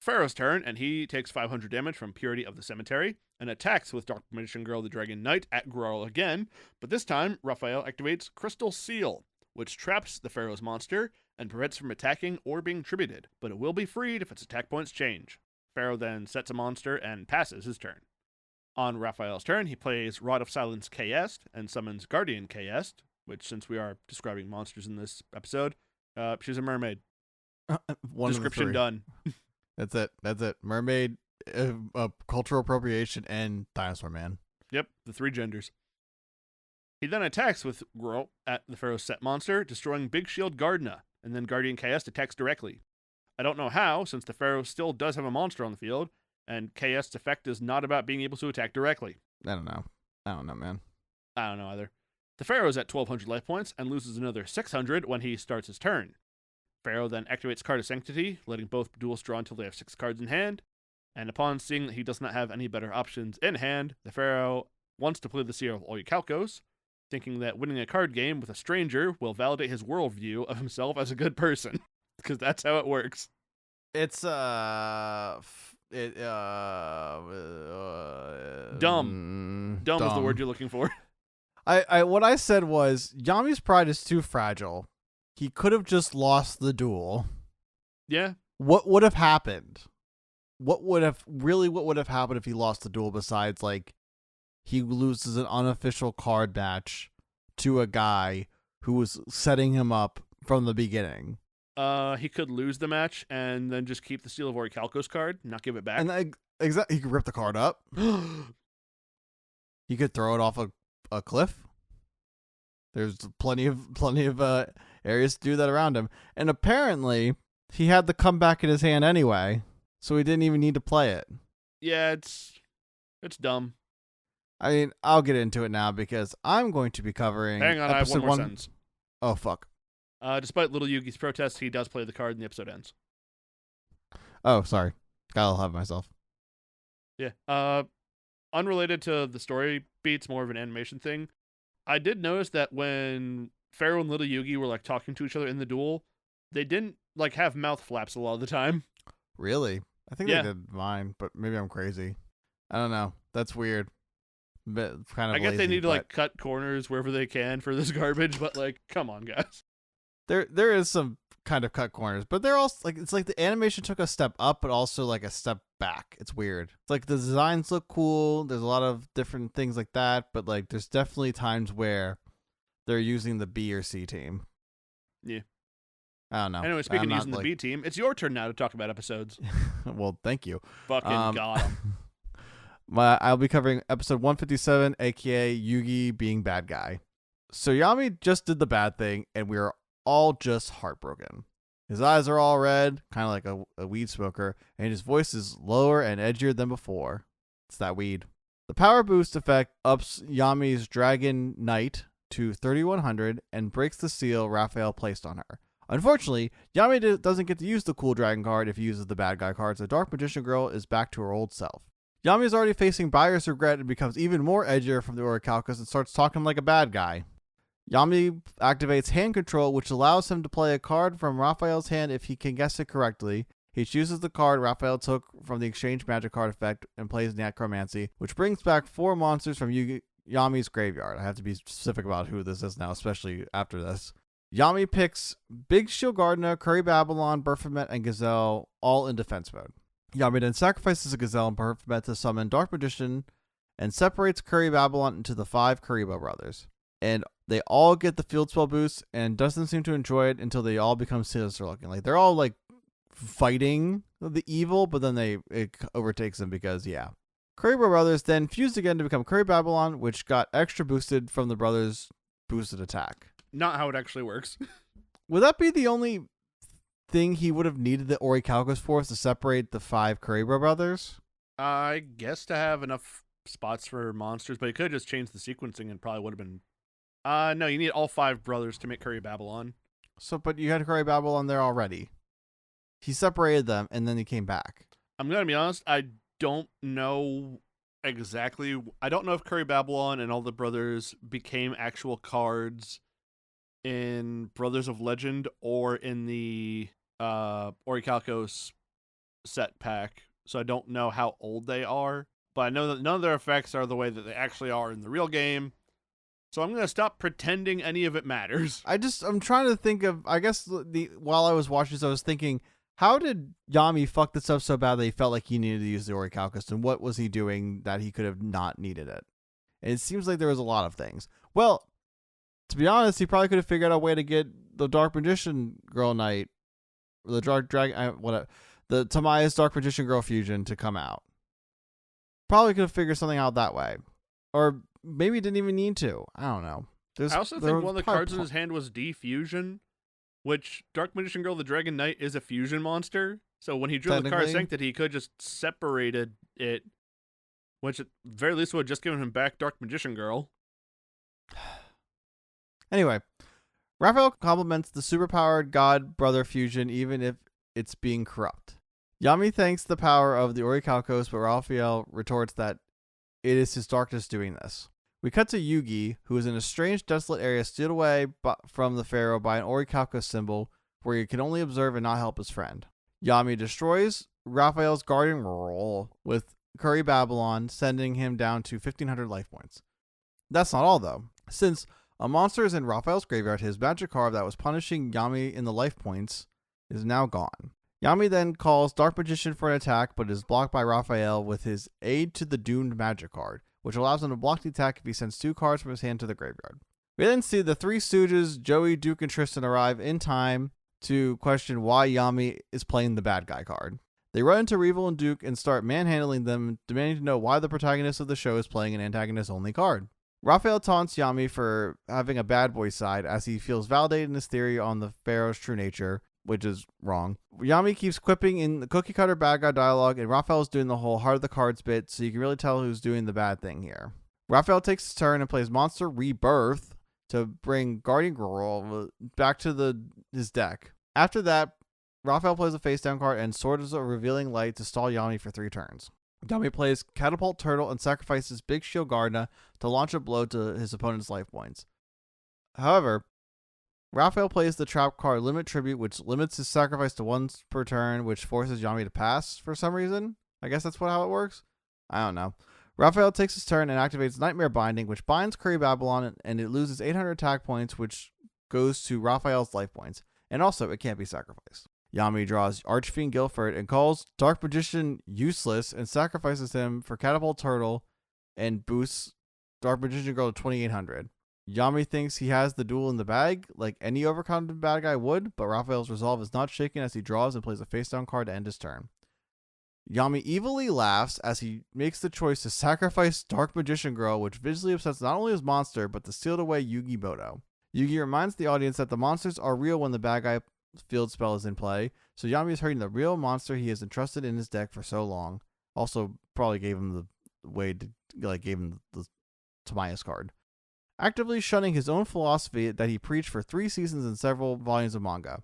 [SPEAKER 1] Pharaoh's turn, and he takes 500 damage from Purity of the Cemetery, and attacks with Dark Magician Girl the Dragon Knight at Grarl again, but this time, Rafael activates Crystal Seal, which traps the Pharaoh's monster and prevents it from attacking or being tributed, but it will be freed if its attack points change. Pharaoh then sets a monster and passes his turn. On Raphael's turn, he plays Rod of Silence KS and summons Guardian KS, which, since we are describing monsters in this episode, she's a mermaid. Description done.
[SPEAKER 2] That's it. Mermaid, cultural appropriation, and dinosaur man.
[SPEAKER 1] Yep, the three genders. He then attacks with Grarl at the Pharaoh's set monster, destroying Big Shield Gardna, and then Guardian KS attacks directly. I don't know how, since the Pharaoh still does have a monster on the field, and KS's effect is not about being able to attack directly.
[SPEAKER 2] I don't know, man.
[SPEAKER 1] I don't know either. The Pharaoh is at 1,200 life points and loses another 600 when he starts his turn. Pharaoh then activates Card of Sanctity, letting both duelists draw until they have 6 cards in hand, and upon seeing that he does not have any better options in hand, the Pharaoh wants to play the Seal of Orichalcos, thinking that winning a card game with a stranger will validate his worldview of himself as a good person, because that's how it works.
[SPEAKER 2] It's
[SPEAKER 1] dumb. Dumb is the word you're looking for.
[SPEAKER 2] What I said was Yami's pride is too fragile. He could have just lost the duel.
[SPEAKER 1] Yeah.
[SPEAKER 2] What would have happened? What would have happened if he lost the duel besides like he loses an unofficial card match to a guy who was setting him up from the beginning?
[SPEAKER 1] He could lose the match and then just keep the Seal of Orichalcos card, not give it back.
[SPEAKER 2] And he could rip the card up. He could throw it off a cliff. There's plenty of areas to do that around him. And apparently, he had the comeback in his hand anyway, so he didn't even need to play it.
[SPEAKER 1] Yeah, it's dumb.
[SPEAKER 2] I mean, I'll get into it now because I'm going to be covering.
[SPEAKER 1] Hang on, I have one more sentence.
[SPEAKER 2] Oh fuck.
[SPEAKER 1] Despite Little Yugi's protests, he does play the card and the episode ends.
[SPEAKER 2] Oh, sorry. I'll have myself.
[SPEAKER 1] Yeah. Unrelated to the story beats, more of an animation thing. I did notice that when Pharaoh and Little Yugi were like talking to each other in the duel, they didn't like have mouth flaps a lot of the time.
[SPEAKER 2] Really? I think they did mine, but maybe I'm crazy. I don't know. That's weird. But kind of.
[SPEAKER 1] I guess they need to like cut corners wherever they can for this garbage, but like, come on, guys.
[SPEAKER 2] There is some kind of cut corners, but they're also like, it's like the animation took a step up, but also like a step back. It's weird. It's like the designs look cool. There's a lot of different things like that, but like there's definitely times where they're using the B or C team.
[SPEAKER 1] Yeah.
[SPEAKER 2] I don't know.
[SPEAKER 1] Anyway, speaking of using the B team, it's your turn now to talk about episodes.
[SPEAKER 2] Well, thank you.
[SPEAKER 1] Fucking got 'em.
[SPEAKER 2] I'll be covering episode 157, aka Yugi being bad guy. So Yami just did the bad thing, and we are all just heartbroken. His eyes are all red, kind of like a weed smoker, and his voice is lower and edgier than before. It's that weed. The power boost effect ups Yami's Dragon Knight to 3100 and breaks the seal Rafael placed on her. Unfortunately, Yami doesn't get to use the cool dragon card if he uses the bad guy card, so Dark Magician Girl is back to her old self. Yami is already facing buyer's regret and becomes even more edgier from the Orichalcus and starts talking like a bad guy. Yami activates hand control, which allows him to play a card from Raphael's hand if he can guess it correctly. He chooses the card Raphael took from the exchange magic card effect and plays Necromancy, which brings back 4 monsters from Yami's graveyard. I have to be specific about who this is now, especially after this. Yami picks Big Shield Gardener, Curry Babylon, Baphomet, and Gazelle, all in defense mode. Yami then sacrifices a Gazelle and Baphomet to summon Dark Magician and separates Curry Babylon into the 5 Kuribo brothers. And they all get the field spell boost and doesn't seem to enjoy it until they all become sinister looking. Like they're all like fighting the evil, but then it overtakes them because Kuribo brothers then fused again to become Curry Babylon, which got extra boosted from the brothers' boosted attack.
[SPEAKER 1] Not how it actually works.
[SPEAKER 2] Would that be the only thing he would have needed the Orichalcus for, to separate the 5 Kuribo brothers?
[SPEAKER 1] I guess to have enough spots for monsters, but he could have just changed the sequencing and probably would have been... no, you need all 5 brothers to make Curry Babylon.
[SPEAKER 2] But you had Curry Babylon there already. He separated them, and then he came back.
[SPEAKER 1] I'm going to be honest, I don't know exactly... I don't know if Curry Babylon and all the brothers became actual cards in Brothers of Legend or in the Orichalcos set pack, so I don't know how old they are, but I know that none of their effects are the way that they actually are in the real game, so I'm going to stop pretending any of it matters.
[SPEAKER 2] I'm trying to think of, I guess while I was watching this, I was thinking, how did Yami fuck this up so bad that he felt like he needed to use the Orichalcus, and what was he doing that he could have not needed it? And it seems like there was a lot of things. Well, to be honest, he probably could have figured out a way to get the Dark Magician Girl Knight, or the the Tamaya's Dark Magician Girl fusion to come out. Probably could have figured something out that way, or maybe didn't even need to. I don't know.
[SPEAKER 1] I also think one of the cards in his hand was Defusion, which Dark Magician Girl, the Dragon Knight, is a fusion monster. So when he drew the card Sanctity, he could just separated it, which at very least would have just given him back Dark Magician Girl.
[SPEAKER 2] Anyway, Raphael compliments the superpowered god-brother fusion even if it's being corrupt. Yami thanks the power of the Orichalcos, but Raphael retorts that it is his darkness doing this. We cut to Yugi, who is in a strange, desolate area steered away from the Pharaoh by an Orichalcos symbol where he can only observe and not help his friend. Yami destroys Raphael's guardian role with Curry Babylon, sending him down to 1,500 life points. That's not all, though. Since a monster is in Raphael's graveyard, his magic card that was punishing Yami in the life points is now gone. Yami then calls Dark Magician for an attack, but is blocked by Raphael with his aid to the Doomed magic card, which allows him to block the attack if he sends 2 cards from his hand to the graveyard. We then see the 3 Stooges, Joey, Duke, and Tristan arrive in time to question why Yami is playing the bad guy card. They run into Revel and Duke and start manhandling them, demanding to know why the protagonist of the show is playing an antagonist-only card. Raphael taunts Yami for having a bad boy side as he feels validated in his theory on the Pharaoh's true nature, which is wrong. Yami keeps quipping in the cookie cutter bad guy dialogue, and Raphael is doing the whole heart of the cards bit, so you can really tell who's doing the bad thing here. Rafael takes his turn and plays Monster Rebirth to bring Guardian Girl back to his deck. After that, Rafael plays a face down card and Sword of a Revealing Light to stall Yami for 3 turns. Yami plays Catapult Turtle and sacrifices Big Shield Gardna to launch a blow to his opponent's life points. However, Rafael plays the trap card Limit Tribute, which limits his sacrifice to once per turn, which forces Yami to pass for some reason. I guess that's how it works. I don't know. Rafael takes his turn and activates Nightmare Binding, which binds Curry Babylon, and it loses 800 attack points, which goes to Raphael's life points. And also, it can't be sacrificed. Yami draws Archfiend Guilford and calls Dark Magician useless and sacrifices him for Catapult Turtle and boosts Dark Magician Girl to 2800. Yami thinks he has the duel in the bag, like any overconfident bad guy would, but Raphael's resolve is not shaken as he draws and plays a face-down card to end his turn. Yami evilly laughs as he makes the choice to sacrifice Dark Magician Girl, which visually upsets not only his monster, but the sealed away Yugi Moto. Yugi reminds the audience that the monsters are real when the bad guy field spell is in play, so Yami is hurting the real monster he has entrusted in his deck for so long. Also, probably gave him the way to, gave him the Tamias card. Actively shunning his own philosophy that he preached for 3 seasons in several volumes of manga.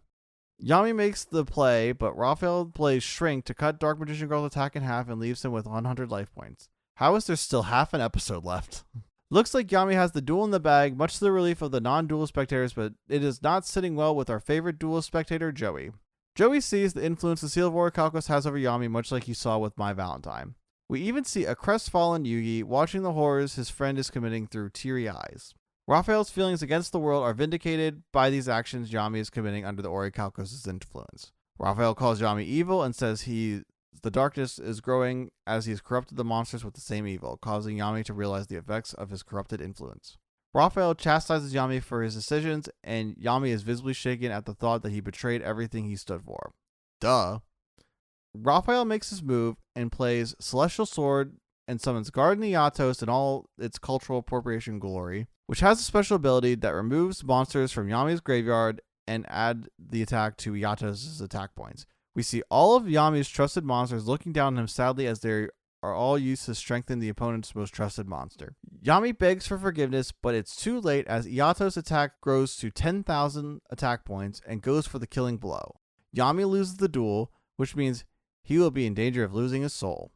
[SPEAKER 2] Yami makes the play, but Rafael plays Shrink to cut Dark Magician Girl's attack in half and leaves him with 100 life points. How is there still half an episode left? Looks like Yami has the duel in the bag, much to the relief of the non-duel spectators, but it is not sitting well with our favorite duel spectator, Joey. Joey sees the influence the Seal of Orichalcos has over Yami, much like you saw with My Valentine. We even see a crestfallen Yugi watching the horrors his friend is committing through teary eyes. Raphael's feelings against the world are vindicated by these actions Yami is committing under the Orichalcos' influence. Rafael calls Yami evil and says the darkness is growing as he has corrupted the monsters with the same evil, causing Yami to realize the effects of his corrupted influence. Rafael chastises Yami for his decisions, and Yami is visibly shaken at the thought that he betrayed everything he stood for. Duh. Rafael makes his move and plays Celestial Sword and summons Guardian Yatos in all its cultural appropriation glory, which has a special ability that removes monsters from Yami's graveyard and add the attack to Yatos' attack points. We see all of Yami's trusted monsters looking down on him sadly as they are all used to strengthen the opponent's most trusted monster. Yami begs for forgiveness, but it's too late as Yatos' attack grows to 10,000 attack points and goes for the killing blow. Yami loses the duel, which means he will be in danger of losing his soul.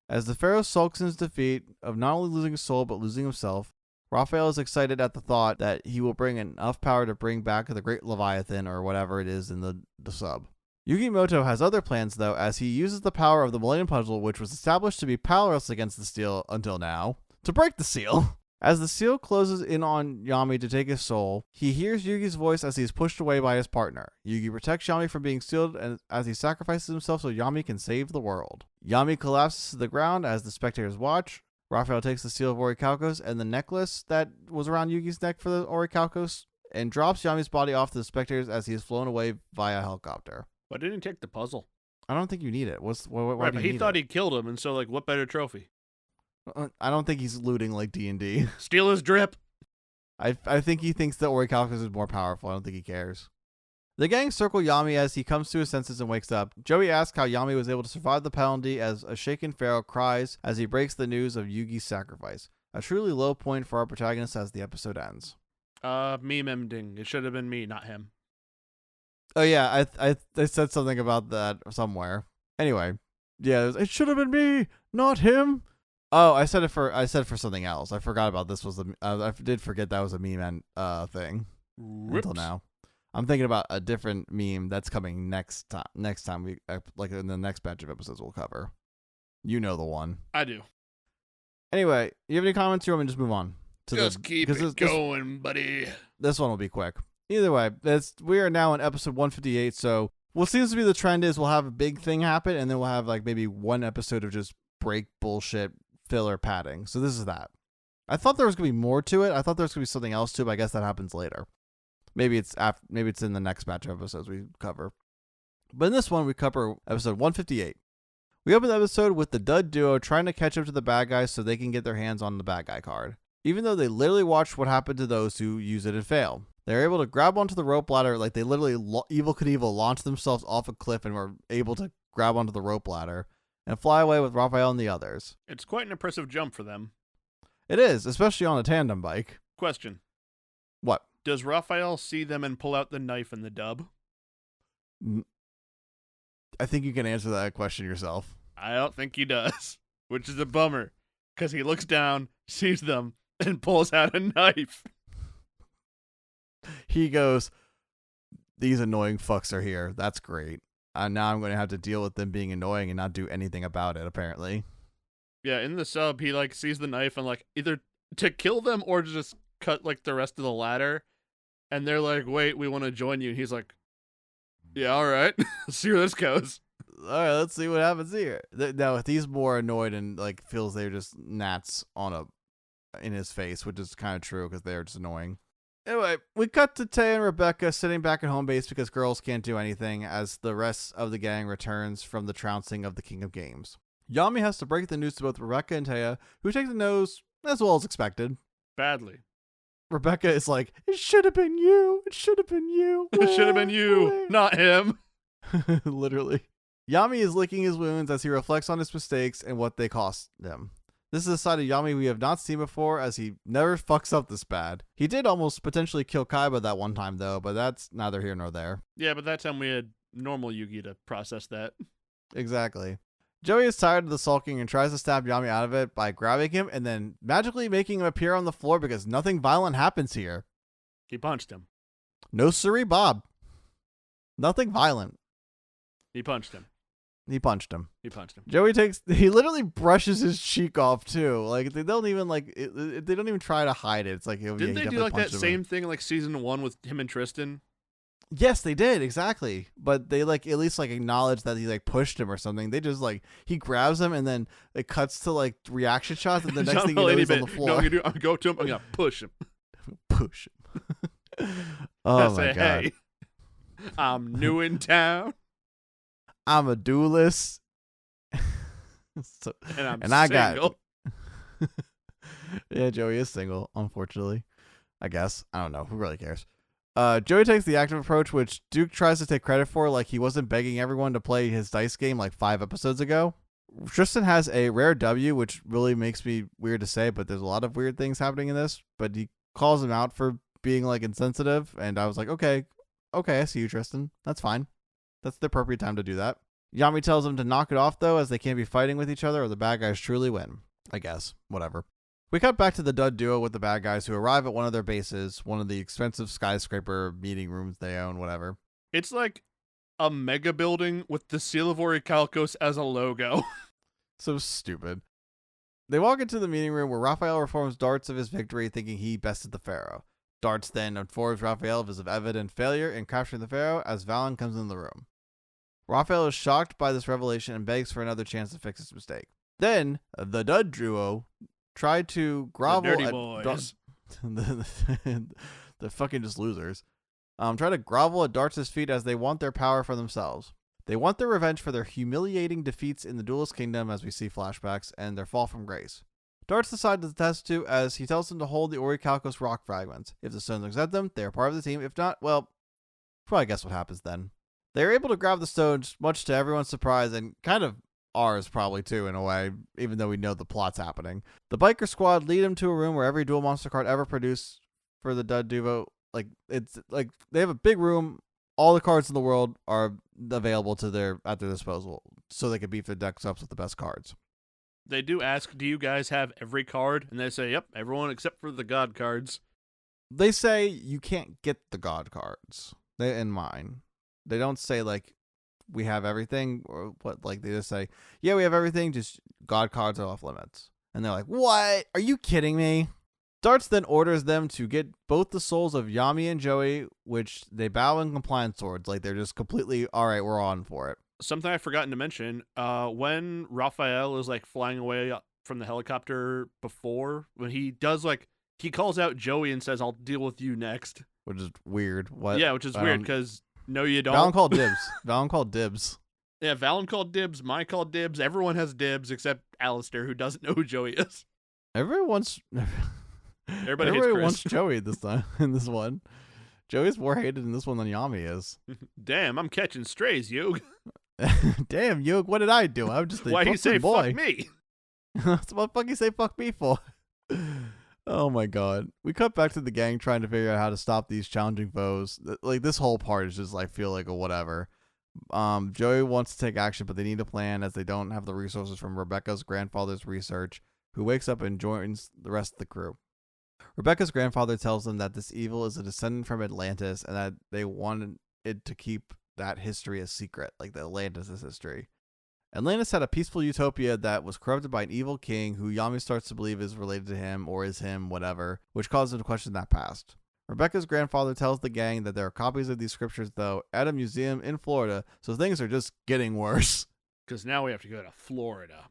[SPEAKER 2] As the Pharaoh sulks in his defeat of not only losing his soul but losing himself, Rafael is excited at the thought that he will bring enough power to bring back the Great Leviathan or whatever it is in the sub. Yugi Moto has other plans though, as he uses the power of the Millennium Puzzle, which was established to be powerless against the seal until now, to break the seal. As the seal closes in on Yami to take his soul, he hears Yugi's voice as he is pushed away by his partner. Yugi protects Yami from being sealed as he sacrifices himself so Yami can save the world. Yami collapses to the ground as the spectators watch. Rafael takes the seal of Orichalcos and the necklace that was around Yugi's neck for the Orichalcos and drops Yami's body off to the spectators as he is flown away via helicopter.
[SPEAKER 1] Why didn't he take the puzzle?
[SPEAKER 2] I don't think you need it. Why
[SPEAKER 1] right,
[SPEAKER 2] do
[SPEAKER 1] but
[SPEAKER 2] you
[SPEAKER 1] he
[SPEAKER 2] need
[SPEAKER 1] thought
[SPEAKER 2] it?
[SPEAKER 1] he killed him, and so, what better trophy?
[SPEAKER 2] I don't think he's looting like D&D.
[SPEAKER 1] Steal his drip.
[SPEAKER 2] I think he thinks that Orichalcos is more powerful. I don't think he cares. The gang circle Yami as he comes to his senses and wakes up. Joey asks how Yami was able to survive the penalty as a shaken Pharaoh cries as he breaks the news of Yugi's sacrifice. A truly low point for our protagonist as the episode ends.
[SPEAKER 1] Meme ending. It should have been me, not him.
[SPEAKER 2] Oh yeah, I said something about that somewhere. Anyway, yeah, it should have been me, not him. Oh, I said for something else. I forgot about this was I did forget that was a meme thing.
[SPEAKER 1] Rips.
[SPEAKER 2] Until now. I'm thinking about a different meme that's coming next time we in the next batch of episodes we'll cover. You know the one.
[SPEAKER 1] I do.
[SPEAKER 2] Anyway, you have any comments? You want me to just move on?
[SPEAKER 1] Keep it going, buddy.
[SPEAKER 2] This one will be quick. Either way, we are now in episode 158, so what seems to be the trend is we'll have a big thing happen, and then we'll have maybe one episode of just break bullshit filler padding. So this is that. I thought there was going to be more to it. I thought there was going to be something else too, but I guess that happens later. Maybe it's in the next batch of episodes we cover. But in this one, we cover episode 158. We open the episode with the Dud duo trying to catch up to the bad guys so they can get their hands on the bad guy card, even though they literally watched what happened to those who use it and fail. They're able to grab onto the rope ladder, they literally Evil Knievel launched themselves off a cliff and were able to grab onto the rope ladder and fly away with Rafael and the others.
[SPEAKER 1] It's quite an impressive jump for them.
[SPEAKER 2] It is, especially on a tandem bike.
[SPEAKER 1] Question.
[SPEAKER 2] What?
[SPEAKER 1] Does Rafael see them and pull out the knife in the dub?
[SPEAKER 2] I think you can answer that question yourself.
[SPEAKER 1] I don't think he does, which is a bummer, because he looks down, sees them, and pulls out a knife.
[SPEAKER 2] He goes, these annoying fucks are here. That's great. Now I'm going to have to deal with them being annoying and not do anything about it, apparently.
[SPEAKER 1] Yeah, in the sub, he, like, sees the knife and, like, either to kill them or to just cut, like, the rest of the ladder. And they're like, wait, we want to join you. And he's like, yeah, all right. See where this goes.
[SPEAKER 2] All right, let's see what happens here. Now, he's more annoyed and, like, feels they're just gnats in his face, which is kind of true because they're just annoying. Anyway, we cut to Tay and Rebecca sitting back at home base because girls can't do anything as the rest of the gang returns from the trouncing of the King of Games. Yami has to break the news to both Rebecca and Taya, who take the nose as well as expected.
[SPEAKER 1] Badly.
[SPEAKER 2] Rebecca is like, it should have been you. It should have been you.
[SPEAKER 1] It should have been you, not him.
[SPEAKER 2] Literally. Yami is licking his wounds as he reflects on his mistakes and what they cost him. This is a side of Yami we have not seen before, as he never fucks up this bad. He did almost potentially kill Kaiba that one time, though, but that's neither here nor there.
[SPEAKER 1] Yeah, but that time we had normal Yugi to process that.
[SPEAKER 2] Exactly. Joey is tired of the sulking and tries to stab Yami out of it by grabbing him and then magically making him appear on the floor because nothing violent happens here.
[SPEAKER 1] He punched him.
[SPEAKER 2] No siree, Bob. Nothing violent.
[SPEAKER 1] He punched him.
[SPEAKER 2] He punched him.
[SPEAKER 1] Joey
[SPEAKER 2] he literally brushes his cheek off too. Like they don't even they don't even try to hide it. It's like,
[SPEAKER 1] didn't they do like that same thing in like season 1 with him and Tristan?
[SPEAKER 2] Yes, they did, exactly. But they like at least like acknowledge that he like pushed him or something. They just like he grabs him and then it cuts to like reaction shots and the next thing you know he's on the floor.
[SPEAKER 1] No, I'm gonna go to him. I'm gonna push him.
[SPEAKER 2] Push him. Oh my god.
[SPEAKER 1] Hey, I'm new in town.
[SPEAKER 2] I'm a duelist.
[SPEAKER 1] and
[SPEAKER 2] I
[SPEAKER 1] single.
[SPEAKER 2] got Yeah, Joey is single, unfortunately. I guess. I don't know. Who really cares? Joey takes the active approach, which Duke tries to take credit for, like he wasn't begging everyone to play his dice game like 5 episodes ago. Tristan has a rare W, which really makes me weird to say, but there's a lot of weird things happening in this. But he calls him out for being like insensitive, and I was like, okay, I see you, Tristan. That's fine. That's the appropriate time to do that. Yami tells him to knock it off, though, as they can't be fighting with each other or the bad guys truly win. I guess. Whatever. We cut back to the Dud duo with the bad guys who arrive at one of their bases, one of the expensive skyscraper meeting rooms they own, whatever.
[SPEAKER 1] It's like a mega building with the Seal of Orichalcos as a logo.
[SPEAKER 2] So stupid. They walk into the meeting room where Rafael reforms Darts of his victory, thinking he bested the Pharaoh. Darts then informs Rafael of his evident failure in capturing the Pharaoh as Valen comes in the room. Rafael is shocked by this revelation and begs for another chance to fix his mistake. Then, the Dud duo tried to grovel
[SPEAKER 1] the dirty boys.
[SPEAKER 2] They're fucking just losers. Try to grovel at Darts' feet as they want their power for themselves. They want their revenge for their humiliating defeats in the Duelist Kingdom, as we see flashbacks, and their fall from grace. Darts decides to test to as he tells them to hold the Orichalcos rock fragments. If the stones accept them, they are part of the team. If not, well, probably guess what happens then. They are able to grab the stones, much to everyone's surprise, and kind of ours probably too, in a way, even though we know the plot's happening. The biker squad lead them to a room where every dual monster card ever produced for the Dud duo, like it's like they have a big room. All the cards in the world are available at their disposal, so they can beef their decks up with the best cards.
[SPEAKER 1] They do ask, do you guys have every card? And they say, yep, everyone except for the god cards.
[SPEAKER 2] They say you can't get the god cards. They in mine. They don't say like we have everything or what, like they just say, yeah, we have everything, just god cards are off limits. And they're like, what? Are you kidding me? Darts then orders them to get both the souls of Yami and Joey, which they bow in compliance towards. Like they're just completely, all right, we're on for it.
[SPEAKER 1] Something I've forgotten to mention, when Rafael is like flying away from the helicopter before, when he does like, he calls out Joey and says, I'll deal with you next.
[SPEAKER 2] Which is weird. What?
[SPEAKER 1] Yeah, which is weird because no, you don't.
[SPEAKER 2] Valen called dibs. Valen called dibs.
[SPEAKER 1] Yeah, Valen called dibs. Mike called dibs. Everyone has dibs except Alistair, who doesn't know who Joey is.
[SPEAKER 2] Everybody wants Joey this time in this one. Joey's more hated in this one than Yami is.
[SPEAKER 1] Damn, I'm catching strays, Yug.
[SPEAKER 2] Damn, Yug, what did I do? I'm just a
[SPEAKER 1] Why you say
[SPEAKER 2] boy.
[SPEAKER 1] fuck me?
[SPEAKER 2] That's what the fuck you say fuck me for. Oh my god. We cut back to the gang trying to figure out how to stop these challenging foes. Like this whole part is just like feel like a whatever. Joey wants to take action, but they need a plan as they don't have the resources from Rebecca's grandfather's research, who wakes up and joins the rest of the crew. Rebecca's grandfather tells them that this evil is a descendant from Atlantis and that they wanted it to keep that history a secret, like the Atlantis history. Atlantis had a peaceful utopia that was corrupted by an evil king who Yami starts to believe is related to him or is him, whatever, which causes him to question that past. Rebecca's grandfather tells the gang that there are copies of these scriptures, though, at a museum in Florida, so things are just getting worse.
[SPEAKER 1] Because now we have to go to Florida.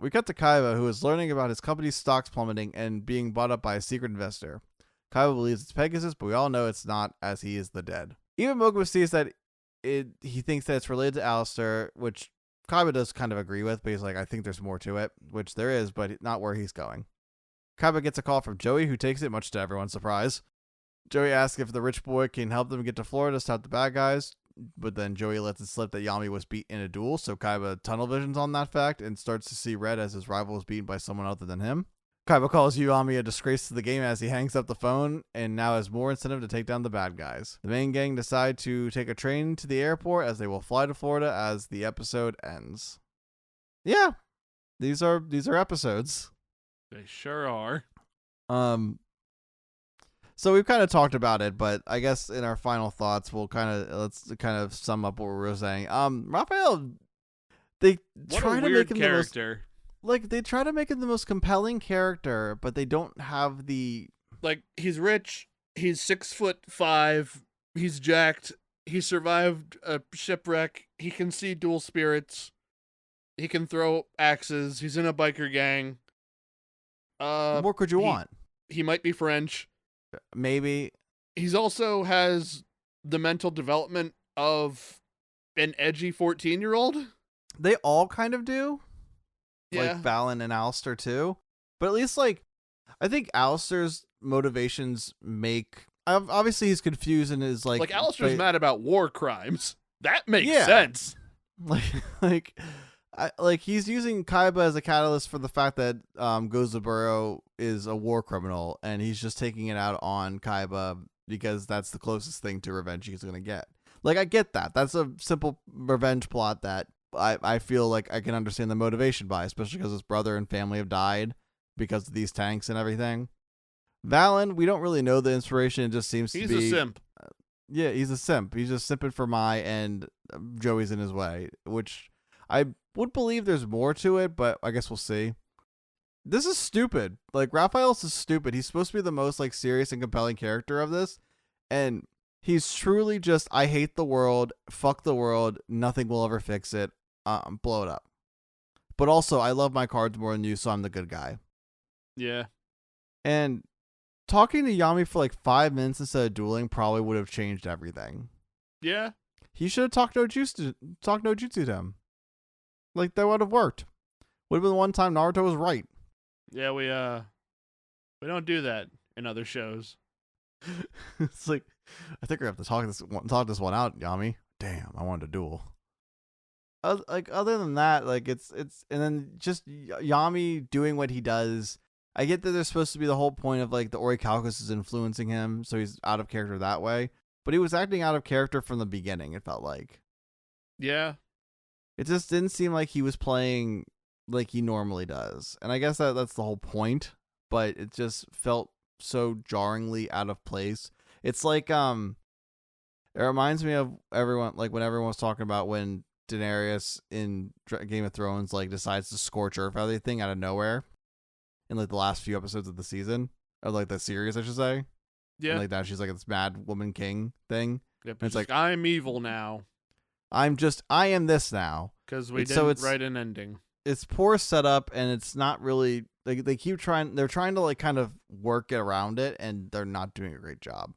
[SPEAKER 2] We cut to Kaiba, who is learning about his company's stocks plummeting and being bought up by a secret investor. Kaiba believes it's Pegasus, but we all know it's not, as he is the dead. Even Mokuba sees that he thinks that it's related to Alistair, which Kaiba does kind of agree with, but he's like, I think there's more to it, which there is, but not where he's going. Kaiba gets a call from Joey, who takes it, much to everyone's surprise. Joey asks if the rich boy can help them get to Florida to stop the bad guys, but then Joey lets it slip that Yami was beat in a duel, so Kaiba tunnel visions on that fact and starts to see red as his rival was beaten by someone other than him. Kaiba calls Yami a disgrace to the game as he hangs up the phone and now has more incentive to take down the bad guys. The main gang decide to take a train to the airport as they will fly to Florida as the episode ends. Yeah, these are episodes.
[SPEAKER 1] They sure are.
[SPEAKER 2] So we've kind of talked about it, but I guess in our final thoughts, let's kind of sum up what we were saying. Rafael, they try to make him
[SPEAKER 1] character.
[SPEAKER 2] They try to make him the most compelling character, but they don't have the
[SPEAKER 1] he's rich, he's 6'5", he's jacked, he survived a shipwreck, he can see dual spirits, he can throw axes, he's in a biker gang.
[SPEAKER 2] What more could you want?
[SPEAKER 1] He might be French.
[SPEAKER 2] Maybe.
[SPEAKER 1] He's also has the mental development of an edgy 14-year-old.
[SPEAKER 2] They all kind of do.
[SPEAKER 1] Yeah.
[SPEAKER 2] Like Valen and Alistair too. But at least I think Alistair's motivations make... Obviously he's confused and is like...
[SPEAKER 1] Alistair's mad about war crimes. That makes sense.
[SPEAKER 2] He's using Kaiba as a catalyst for the fact that Gozaburo is a war criminal, and he's just taking it out on Kaiba because that's the closest thing to revenge he's going to get. I get that. That's a simple revenge plot that I feel like I can understand the motivation by, especially because his brother and family have died because of these tanks and everything. Valen, we don't really know the inspiration. It just seems to be...
[SPEAKER 1] He's a simp.
[SPEAKER 2] Yeah, he's a simp. He's just simping for Mai, and Joey's in his way, which I would believe there's more to it, but I guess we'll see. This is stupid. Rafael's is stupid. He's supposed to be the most serious and compelling character of this, and he's truly just, I hate the world, fuck the world, nothing will ever fix it, blow it up. But also, I love my cards more than you, so I'm the good guy.
[SPEAKER 1] Yeah.
[SPEAKER 2] And talking to Yami for 5 minutes instead of dueling probably would have changed everything.
[SPEAKER 1] Yeah.
[SPEAKER 2] He should have talked no jutsu to him. That would have worked. Would have been the one time Naruto was right.
[SPEAKER 1] Yeah, we don't do that in other shows.
[SPEAKER 2] It's I think we have to talk this one out, Yami. Damn, I wanted a duel. Other than that, it's and then just Yami doing what he does. I get that there's supposed to be the whole point of the Orichalcus is influencing him, so he's out of character that way. But he was acting out of character from the beginning, it felt like.
[SPEAKER 1] Yeah.
[SPEAKER 2] It just didn't seem like he was playing like he normally does. And I guess that's the whole point, but it just felt so jarringly out of place. It's it reminds me of everyone, when everyone was talking about when Daenerys in Game of Thrones, decides to scorch earth everything out of nowhere in the last few episodes of the season, or the series, I should say.
[SPEAKER 1] Yeah.
[SPEAKER 2] And now she's this mad woman king thing.
[SPEAKER 1] Yep, it's I'm evil now.
[SPEAKER 2] I am this now.
[SPEAKER 1] Because we didn't write an ending.
[SPEAKER 2] It's poor setup, and it's not really... They keep trying... They're trying to, kind of work around it, and they're not doing a great job.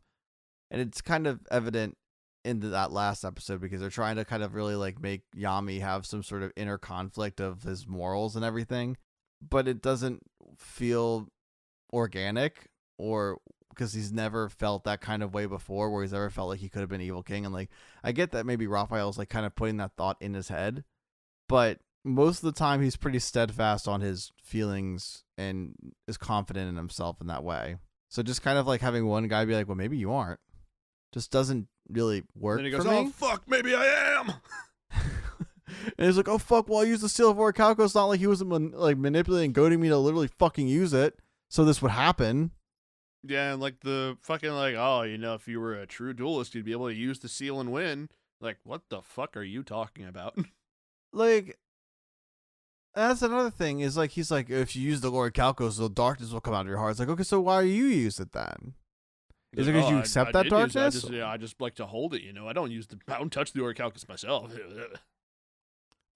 [SPEAKER 2] And it's kind of evident in that last episode, because they're trying to kind of really, make Yami have some sort of inner conflict of his morals and everything. But it doesn't feel organic, or... because he's never felt that kind of way before, where he's ever felt like he could have been evil king. And I get that maybe Raphael's kind of putting that thought in his head, but most of the time he's pretty steadfast on his feelings and is confident in himself in that way. So just kind of like having one guy be like, well, maybe you aren't, just doesn't really work.
[SPEAKER 1] Then he goes,
[SPEAKER 2] for me.
[SPEAKER 1] oh, fuck, maybe I am.
[SPEAKER 2] And he's like, oh, fuck, well, I used the Steel of Orichalco. It's not like he was manipulating and goading me to literally fucking use it. So this would happen.
[SPEAKER 1] Yeah, and like the fucking like, oh, if you were a true duelist, you'd be able to use the seal and win. Like, what the fuck are you talking about?
[SPEAKER 2] Like, that's another thing is like, he's like, if you use the Orichalcos, the darkness will come out of your heart. It's like, okay, so why do you use it then? Is it because you accept that darkness?
[SPEAKER 1] I just like to hold it, I don't touch the Orichalcus myself.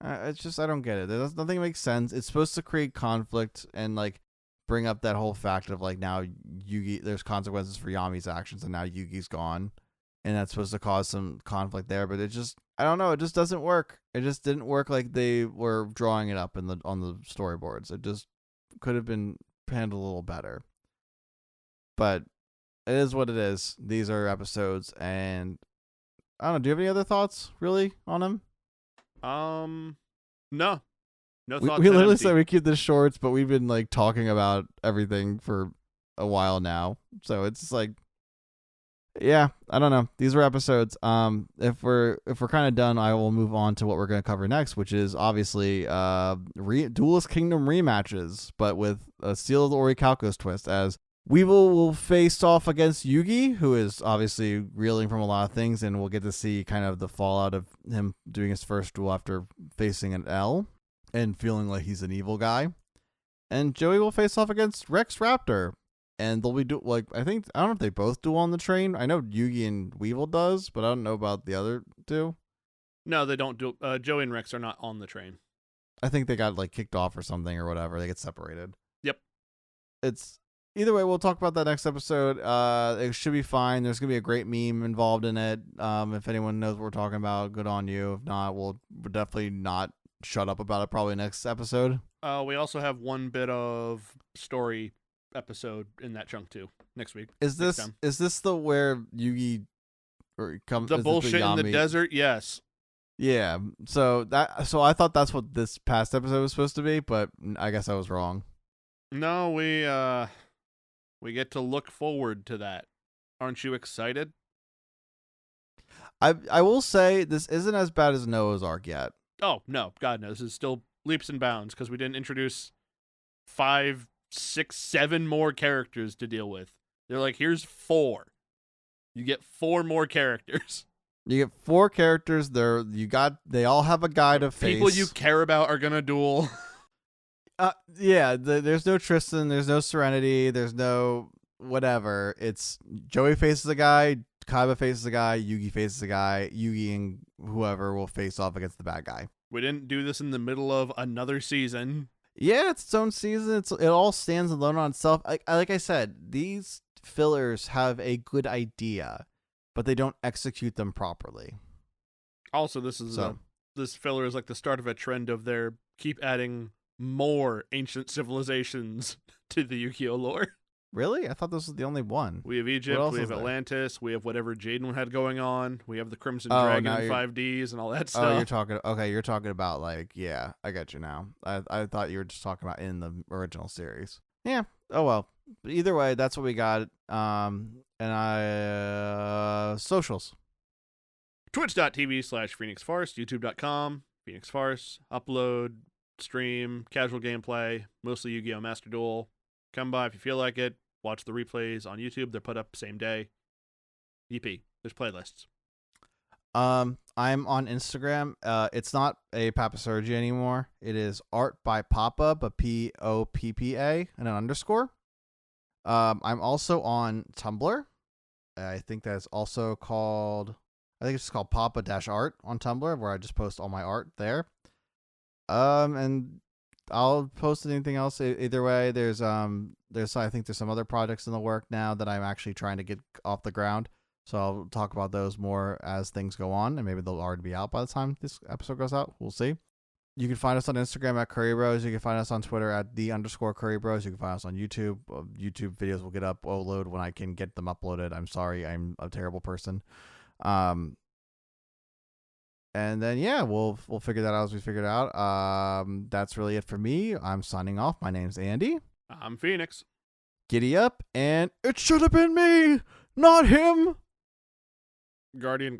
[SPEAKER 2] It's just, I don't get it. There's nothing that makes sense. It's supposed to create conflict and like bring up that whole fact of like now Yugi, there's consequences for Yami's actions and now Yugi's gone. And that's supposed to cause some conflict there, but it just, I don't know, it just doesn't work. It just didn't work like they were drawing it up on the storyboards. It just could have been handled a little better. But it is what it is. These are episodes, and I don't know, do you have any other thoughts really on them?
[SPEAKER 1] No thoughts.
[SPEAKER 2] We literally said we keep this shorts, but we've been like talking about everything for a while now. So it's just like, yeah, I don't know. These were episodes. If we're kind of done, I will move on to what we're going to cover next, which is obviously Duelist Kingdom rematches, but with a Steel of the Orichalcos twist, as Weevil will face off against Yugi, who is obviously reeling from a lot of things, and we'll get to see kind of the fallout of him doing his first duel after facing an L and feeling like he's an evil guy. And Joey will face off against Rex Raptor. And they'll be I don't know if they both duel on the train. I know Yugi and Weevil does, but I don't know about the other two.
[SPEAKER 1] No, they don't do. Joey and Rex are not on the train.
[SPEAKER 2] I think they got like kicked off or something or whatever. They get separated.
[SPEAKER 1] Yep.
[SPEAKER 2] It's either way. We'll talk about that next episode. It should be fine. There's gonna be a great meme involved in it. If anyone knows what we're talking about, good on you. If not, we'll definitely not shut up about it. Probably next episode.
[SPEAKER 1] We also have one bit of story episode in that chunk too next week.
[SPEAKER 2] Is this the where Yugi comes
[SPEAKER 1] the bullshit in the desert? Yes.
[SPEAKER 2] Yeah. So I thought that's what this past episode was supposed to be, but I guess I was wrong.
[SPEAKER 1] No, we get to look forward to that. Aren't you excited?
[SPEAKER 2] I will say this isn't as bad as Noah's Ark yet.
[SPEAKER 1] Oh no, God no! This is still leaps and bounds because we didn't introduce 5, 6, 7 more characters to deal with. They're like, here's 4. You get 4 more characters.
[SPEAKER 2] You get 4 characters. They all have a guy to face.
[SPEAKER 1] People you care about are gonna duel.
[SPEAKER 2] Yeah. There's no Tristan. There's no Serenity. There's no whatever. It's Joey faces a guy. Kaiba faces a guy. Yugi faces a guy. Yugi and whoever will face off against the bad guy.
[SPEAKER 1] We didn't do this in the middle of another season.
[SPEAKER 2] Yeah, it's its own season. It all stands alone on itself. Like I said, these fillers have a good idea, but they don't execute them properly.
[SPEAKER 1] Also, this filler is like the start of a trend of their keep adding more ancient civilizations to the Yu-Gi-Oh lore.
[SPEAKER 2] Really? I thought this was the only one.
[SPEAKER 1] We have Egypt, we have Atlantis, we have whatever Jaden had going on, we have the Crimson Dragon 5Ds and all that stuff.
[SPEAKER 2] You're talking about like, yeah, I got you now. I thought you were just talking about in the original series. Yeah. Oh well. But either way, that's what we got. Socials.
[SPEAKER 1] Twitch.tv/Phoenix Farce, YouTube.com, Phoenix Farce, upload, stream, casual gameplay, mostly Yu-Gi-Oh! Master Duel. Come by if you feel like it. Watch the replays on YouTube. They're put up same day. EP. There's playlists.
[SPEAKER 2] I'm on Instagram. It's not a Papasurgy anymore. It is Art by Papa, but POPPA and an underscore. I'm also on Tumblr. I think that's also called. I think it's just called Papa-Art on Tumblr, where I just post all my art there. And I'll post anything else. Either way, there's I think there's some other projects in the work now that I'm actually trying to get off the ground. So I'll talk about those more as things go on, and maybe they'll already be out by the time this episode goes out. We'll see. You can find us on Instagram at Kuribros. You can find us on Twitter at _Kuribros. You can find us on YouTube. YouTube videos will get uploaded when I can get them uploaded. I'm sorry, I'm a terrible person. And then yeah, we'll figure that out as we figure it out. That's really it for me. I'm signing off. My name's Andy.
[SPEAKER 1] I'm Phoenix.
[SPEAKER 2] Giddy up, and it should have been me, not him.
[SPEAKER 1] Guardian.